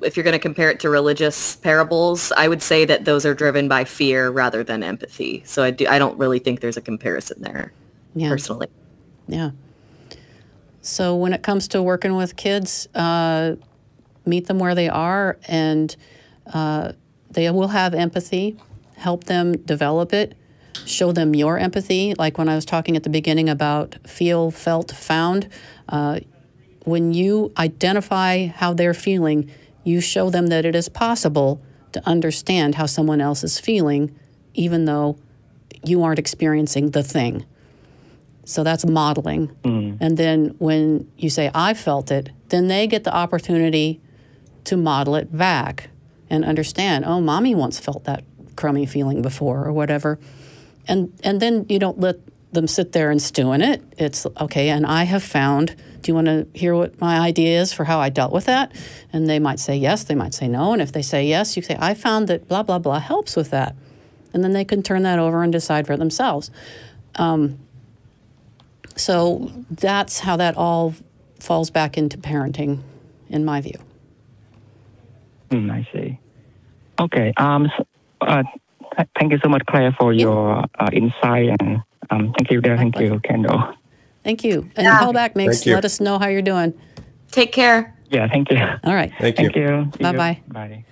S3: if you're going to compare it to religious parables, I would say that those are driven by fear rather than empathy. So I don't really think there's a comparison there, personally.
S1: Yeah. So when it comes to working with kids, meet them where they are, and they will have empathy. Help them develop it. Show them your empathy. Like when I was talking at the beginning about feel, felt, found. When you identify how they're feeling, you show them that it is possible to understand how someone else is feeling, even though you aren't experiencing the thing. So that's modeling. And then when you say, I felt it, then they get the opportunity to model it back and understand, oh, mommy once felt that crummy feeling before, or whatever. And then you don't let them sit there and stew in it. It's, okay, and I have found, do you want to hear what my idea is for how I dealt with that? And they might say yes, they might say no. And if they say yes, you say, I found that blah, blah, blah helps with that. And then they can turn that over and decide for themselves. So that's how that all falls back into parenting, in my view.
S9: I see. Okay. Thank you so much, Claire, for your insight, and thank you, Dale. Thank you, Kendall.
S1: Thank you. And call back, Mix. Let us know how you're doing.
S3: Take care.
S9: Yeah, thank you.
S1: All right.
S2: Thank you.
S9: Thank you.
S1: Bye-bye.
S9: Bye.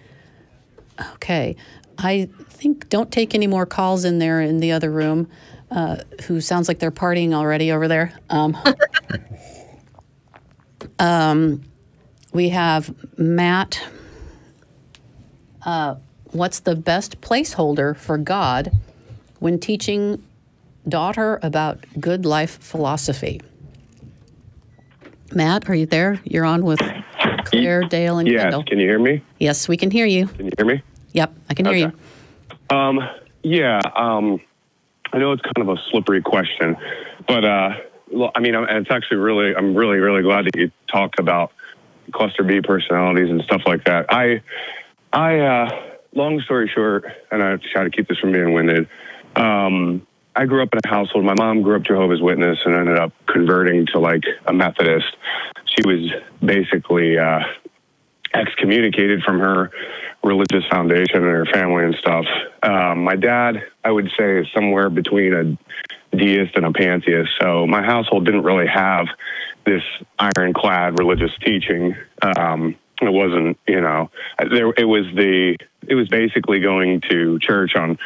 S1: Okay. I think don't take any more calls in there in the other room, who sounds like they're partying already over there. We have Matt. What's the best placeholder for God when teaching daughter about good life philosophy? Matt, are you there? You're on with Claire, Dale, and Kendall.
S10: Yes, can you hear me?
S1: Yes, we can hear you.
S10: Can you hear me?
S1: Yep, I can hear you.
S10: I know it's kind of a slippery question, but I mean, and it's actually really, I'm really, really glad that you talked about cluster B personalities and stuff like that. Long story short, and I try to keep this from being winded, I grew up in a household. My mom grew up Jehovah's Witness and ended up converting to like a Methodist. She was basically excommunicated from her religious foundation and her family and stuff. My dad, I would say, is somewhere between a deist and a pantheist. So my household didn't really have this ironclad religious teaching. It wasn't, you know, it was basically going to church on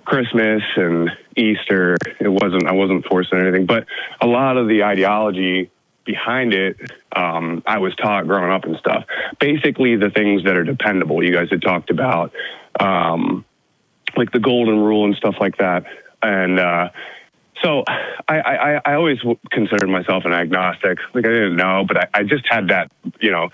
S10: Christmas and Easter. I wasn't forcing anything, but a lot of the ideology behind it, I was taught growing up and stuff. Basically, the things that are dependable. You guys had talked about, like the golden rule and stuff like that. And so I always considered myself an agnostic. Like I didn't know, but I just had that, you know,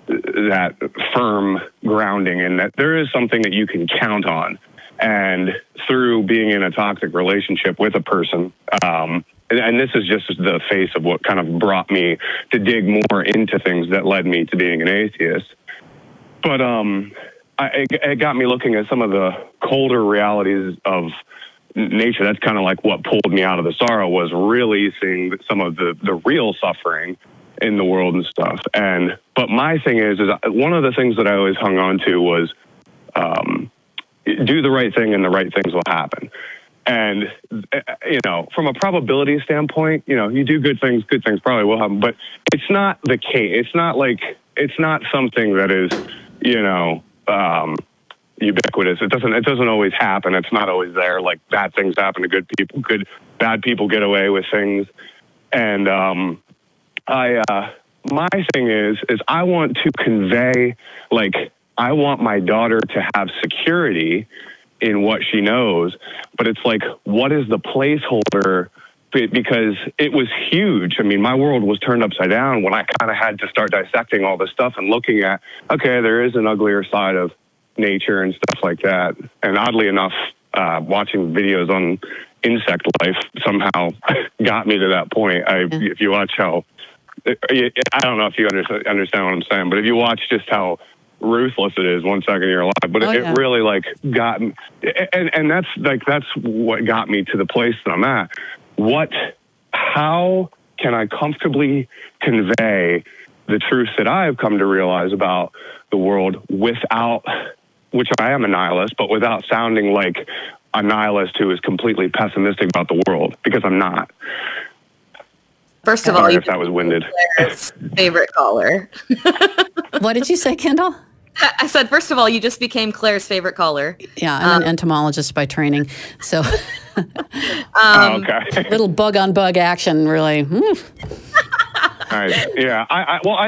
S10: that firm grounding in that there is something that you can count on. And through being in a toxic relationship with a person, and this is just the face of what kind of brought me to dig more into things that led me to being an atheist. But it got me looking at some of the colder realities of nature. That's kind of like what pulled me out of the sorrow, was really seeing some of the real suffering in the world and stuff. But my thing is one of the things that I always hung on to was do the right thing and the right things will happen. And, you know, from a probability standpoint, you know, you do good things probably will happen, but it's not the case. It's not something that is, you know, ubiquitous. It doesn't always happen. It's not always there. Like bad things happen to good people. Bad people get away with things. And, my thing is I want to convey, like, I want my daughter to have security in what she knows, but it's like, what is the placeholder? Because it was huge. I mean, my world was turned upside down when I kind of had to start dissecting all this stuff and looking at, okay, there is an uglier side of nature and stuff like that. And oddly enough, watching videos on insect life somehow got me to that point. If you watch how, I don't know if you understand what I'm saying, but if you watch just how ruthless it is 1 second you're alive, but it really like got me, and that's what got me to the place that I'm at. How can I comfortably convey the truth that I've come to realize about the world without, which I am a nihilist, but without sounding like a nihilist who is completely pessimistic about the world, because I'm not.
S3: First of all,
S10: if that was winded.
S3: Claire's favorite caller.
S1: What did you say, Kendall?
S3: I said, first of all, you just became Claire's favorite caller.
S1: Yeah, I'm an entomologist by training, so
S10: okay.
S1: Little bug-on-bug action, really.
S10: Nice. Yeah,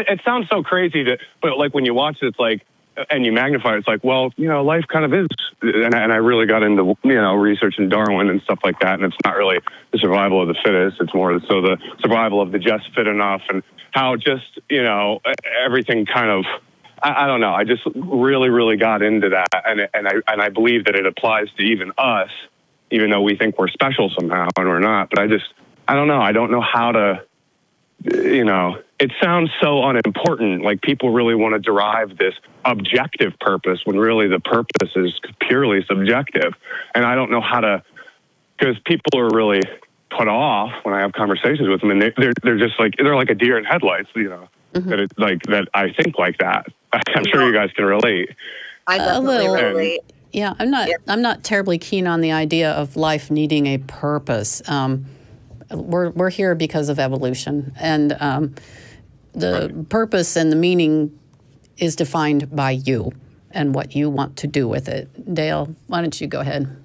S10: it sounds so crazy, but like when you watch it, it's like, and you magnify it, it's like, well, you know, life kind of is, and I really got into, you know, researching Darwin and stuff like that, and it's not really the survival of the fittest, it's more so the survival of the just fit enough, and how just, you know, everything kind of, I don't know, I just really, really got into that, and I believe that it applies to even us, even though we think we're special somehow, and we're not, but I don't know, I don't know how to, you know, it sounds so unimportant. Like people really want to derive this objective purpose when really the purpose is purely subjective. And I don't know how to, because people are really put off when I have conversations with them, and they're just like, they're like a deer in headlights, you know, that I think like that. I'm sure you guys can relate.
S3: I definitely relate.
S1: Yeah, I'm not terribly keen on the idea of life needing a purpose. We're here because of evolution, and the purpose and the meaning is defined by you. and what you want to do with it. Dale, why don't you go ahead?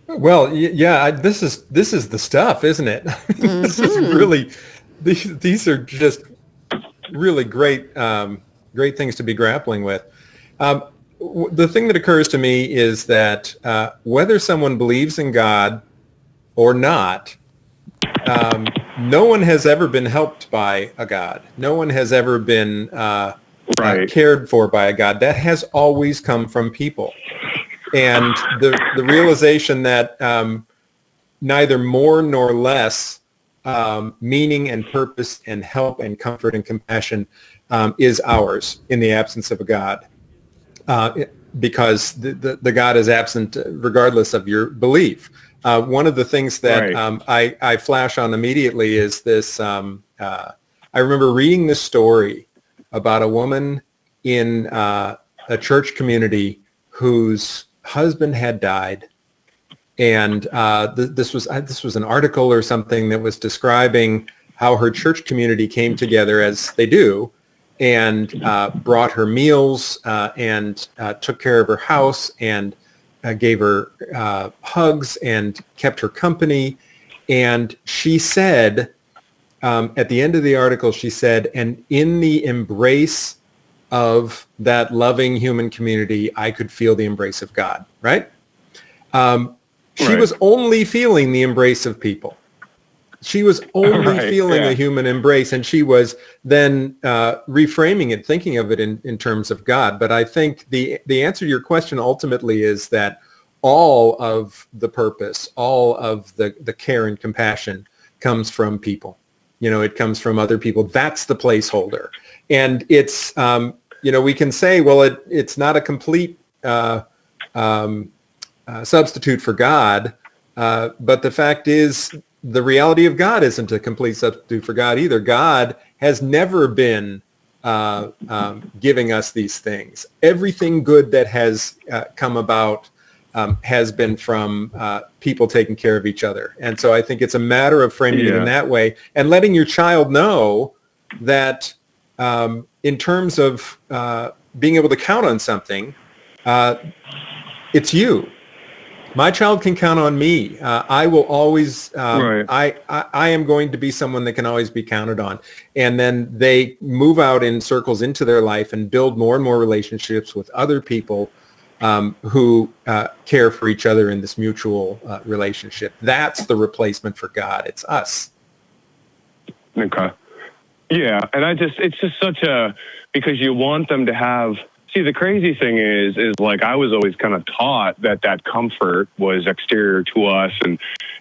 S2: Well, yeah, this is the stuff, isn't it? This is really, these are just really great great things to be grappling with. The thing that occurs to me is that whether someone believes in God or not, no one has ever been helped by a God. No one has ever been cared for by a God. That has always come from people. And the realization that neither more nor less meaning and purpose and help and comfort and compassion is ours in the absence of a God. Because the God is absent regardless of your belief. One of the things that I flash on immediately is this. I remember reading this story about a woman in a church community whose husband had died, and this was an article or something that was describing how her church community came together, as they do, and brought her meals and took care of her house and gave her hugs and kept her company. And she said, at the end of the article, she said, and in the embrace of that loving human community, I could feel the embrace of God, right? She was only feeling the embrace of people. She was only feeling a human embrace, and she was then reframing it, thinking of it in terms of God. But I think the answer to your question ultimately is that all of the purpose, all of the care and compassion comes from people. You know, it comes from other people. That's the placeholder. And it's, we can say, well, it's not a complete substitute for God, but the fact is, the reality of God isn't a complete substitute for God either. God has never been giving us these things. Everything good that has come about has been from people taking care of each other. And so I think it's a matter of framing it in that way and letting your child know that in terms of being able to count on something, it's you. My child can count on me. I will always, I am going to be someone that can always be counted on. And then they move out in circles into their life and build more and more relationships with other people who care for each other in this mutual relationship. That's the replacement for God. It's us.
S10: Okay. Yeah. And it's just such because you want them to have, see, the crazy thing is like, I was always kind of taught that comfort was exterior to us and,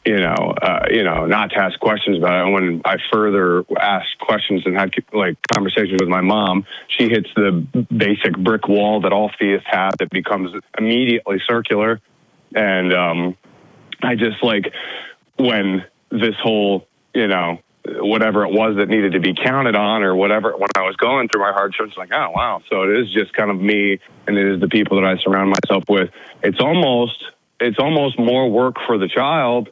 S10: not to ask questions about it. And when I further asked questions and had like conversations with my mom, she hits the basic brick wall that all theists have that becomes immediately circular. And I just like when this whole, whatever it was that needed to be counted on or whatever, when I was going through my hardships, like, oh, wow. So it is just kind of me and it is the people that I surround myself with. It's almost more work for the child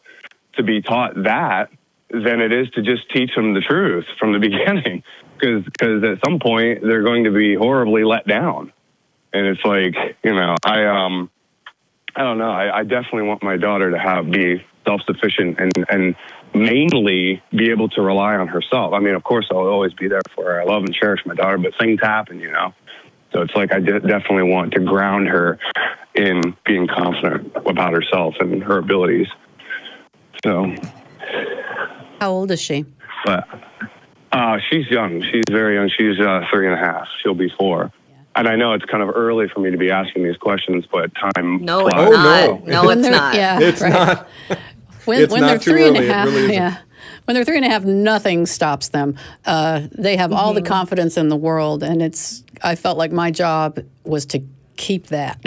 S10: to be taught that than it is to just teach them the truth from the beginning. Because at some point they're going to be horribly let down. And it's like, I don't know. I definitely want my daughter to be self-sufficient and mainly be able to rely on herself. I mean, of course, I'll always be there for her. I love and cherish my daughter, but things happen, So it's like I definitely want to ground her in being confident about herself and her abilities. So.
S1: How old is she?
S10: But she's young. She's very young. She's 3.5. She'll be 4. And I know it's kind of early for me to be asking these questions, but time.
S3: No, it's not. No, it's not.
S1: Yeah,
S2: it's not.
S1: When they're 3.5, really when they're 3.5, nothing stops them. They have all the confidence in the world, and I felt like my job was to keep that,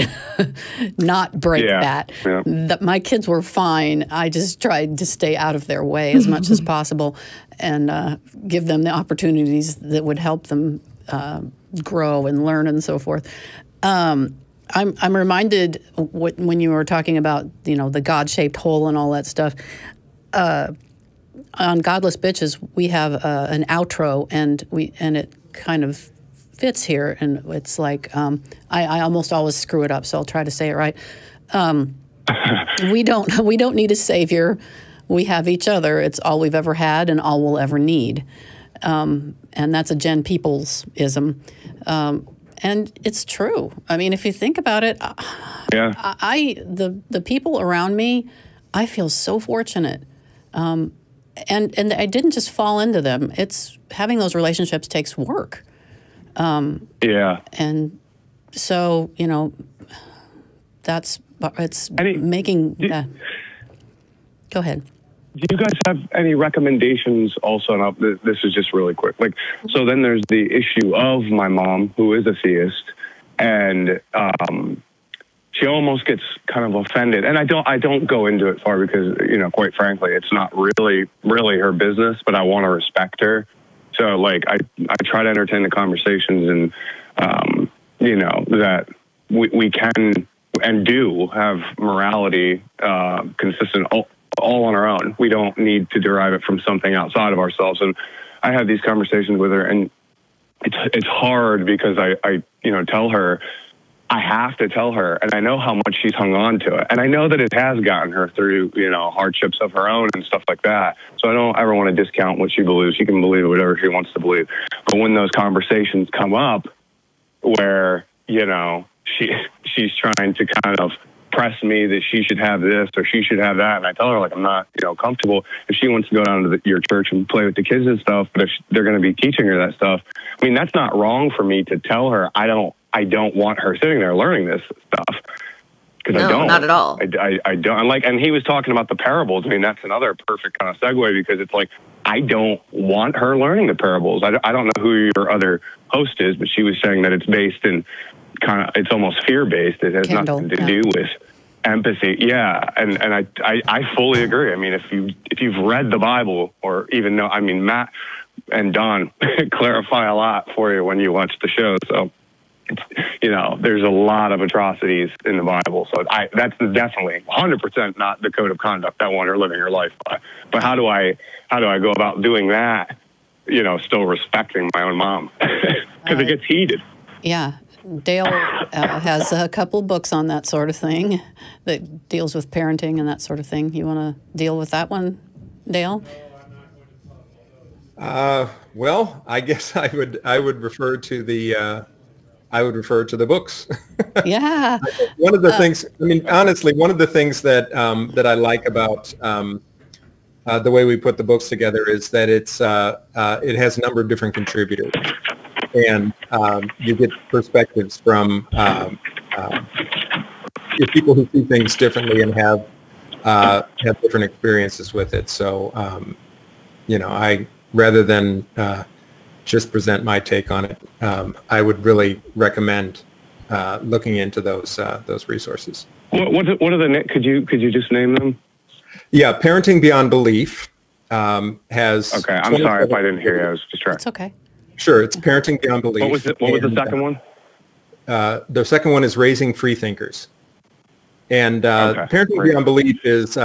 S1: not break that. Yeah. My kids were fine. I just tried to stay out of their way as much as possible, and give them the opportunities that would help them grow and learn and so forth. I'm reminded when you were talking about the God-shaped hole and all that stuff. On Godless Bitches, we have an outro, and it kind of fits here, and it's like I almost always screw it up, so I'll try to say it right. We don't need a savior. We have each other. It's all we've ever had and all we'll ever need. And that's a Jen Peoples-ism. And it's true. I mean, if you think about it,
S10: yeah.
S1: The people around me, I feel so fortunate. And I didn't just fall into them. It's having those relationships takes work.
S10: Yeah.
S1: And so, you know, it's making. Go ahead.
S10: Do you guys have any recommendations also? And this is just really quick. Like, so then there's the issue of my mom, who is a theist, and she almost gets kind of offended. And I don't go into it far because, you know, quite frankly, it's not really her business, but I want to respect her. So like, I try to entertain the conversations, and, you know, that we can and do have morality consistent all on our own. We don't need to derive it from something outside of ourselves. And I have these conversations with her, and it's hard because I you know, tell her, I have to tell her, and I know how much she's hung on to it. And I know that it has gotten her through, you know, hardships of her own and stuff like that. So I don't ever want to discount what she believes. She can believe whatever she wants to believe. But when those conversations come up where, you know, she's trying to kind of press me that she should have this or she should have that, and I tell her, like, I'm not, you know, comfortable. If she wants to go down to your church and play with the kids and stuff, but if they're going to be teaching her that stuff, I mean, that's not wrong for me to tell her I don't want her sitting there learning this stuff.
S3: No,
S10: I don't.
S3: Not at all.
S10: I don't. And he was talking about the parables. I mean, that's another perfect kind of segue, because it's like, I don't want her learning the parables. I don't know who your other host is, but she was saying that it's based in it's almost fear-based. It has
S1: Kendall,
S10: nothing to do with empathy. Yeah. And I fully agree. I mean, if you've read the Bible, or even know, I mean, Matt and Don clarify a lot for you when you watch the show. So, you know, there's a lot of atrocities in the Bible. So that's definitely 100% not the code of conduct I want her living her life by. But how do I go about doing that, you know, still respecting my own mom? Because it gets heated.
S1: Yeah. Dale has a couple books on that sort of thing that deals with parenting and that sort of thing. You want to deal with that one, Dale?
S2: Well, I guess I would refer to the books.
S1: Yeah.
S2: One of the things, I mean, honestly, one of the things that that I like about the way we put the books together is that it has a number of different contributors. And you get perspectives from people who see things differently and have different experiences with it. So, you know, rather than just present my take on it, I would really recommend looking into those resources.
S10: What are the could you just name them?
S2: Yeah, Parenting Beyond Belief has.
S10: Okay, I'm sorry if I didn't hear you. I was just trying.
S1: It's okay.
S2: Sure, it's Parenting Beyond Belief.
S10: What was the second one?
S2: The second one is Raising Free Thinkers. And Parenting Beyond Belief is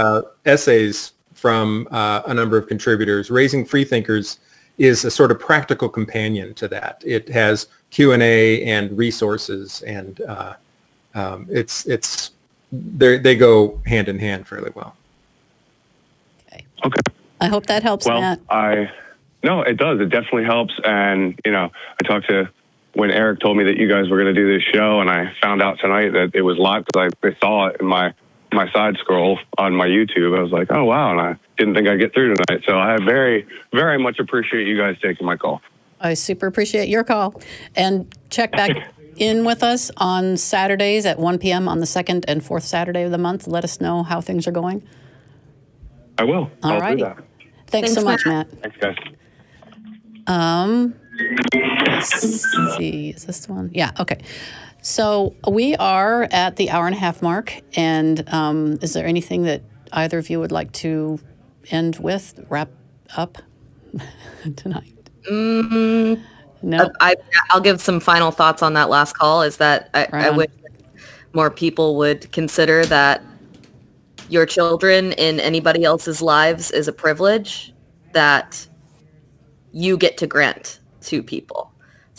S2: essays from a number of contributors. Raising Free Thinkers is a sort of practical companion to that. It has Q&A and resources, and they go hand in hand fairly well.
S10: Okay.
S1: I hope that helps, Matt.
S10: No, it does. It definitely helps. And, you know, I talked to, when Eric told me that you guys were going to do this show, and I found out tonight that it was live because I saw it in my side scroll on my YouTube. I was like, oh, wow. And I didn't think I'd get through tonight. So I very, very much appreciate you guys taking my call.
S1: I super appreciate your call. And check back in with us on Saturdays at 1 p.m. on the second and fourth Saturday of the month. Let us know how things are going.
S10: I will.
S1: All righty.
S10: do that.
S1: Thanks so much, Matt.
S10: Thanks, guys.
S1: Let's see, is this the one? Yeah, okay. So we are at the hour-and-a-half mark, and is there anything that either of you would like to end with, wrap up tonight? No.
S3: I'll give some final thoughts on that last call, is that I wish more people would consider that your children in anybody else's lives is a privilege that you get to grant to people.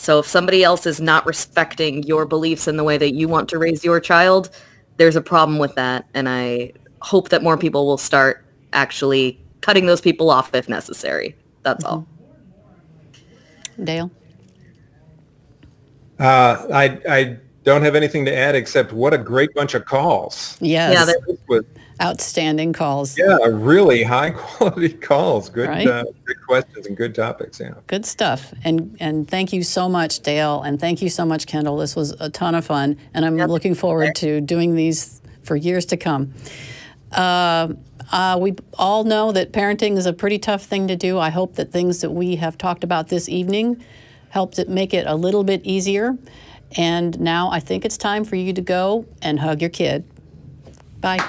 S3: So if somebody else is not respecting your beliefs in the way that you want to raise your child, there's a problem with that. And I hope that more people will start actually cutting those people off if necessary. That's all.
S1: Dale?
S2: I don't have anything to add except what a great bunch of calls.
S1: Yes.
S3: Yeah,
S2: This was,
S1: outstanding calls.
S2: yeah, really high quality calls. Good,
S1: Right?
S2: good questions and good topics. Yeah.
S1: Good stuff. And thank you so much, Dale. And thank you so much, Kendall. This was a ton of fun. And I'm looking forward to doing these for years to come. We all know that parenting is a pretty tough thing to do. I hope that things that we have talked about this evening helped it make it a little bit easier. And now I think it's time for you to go and hug your kid. Bye.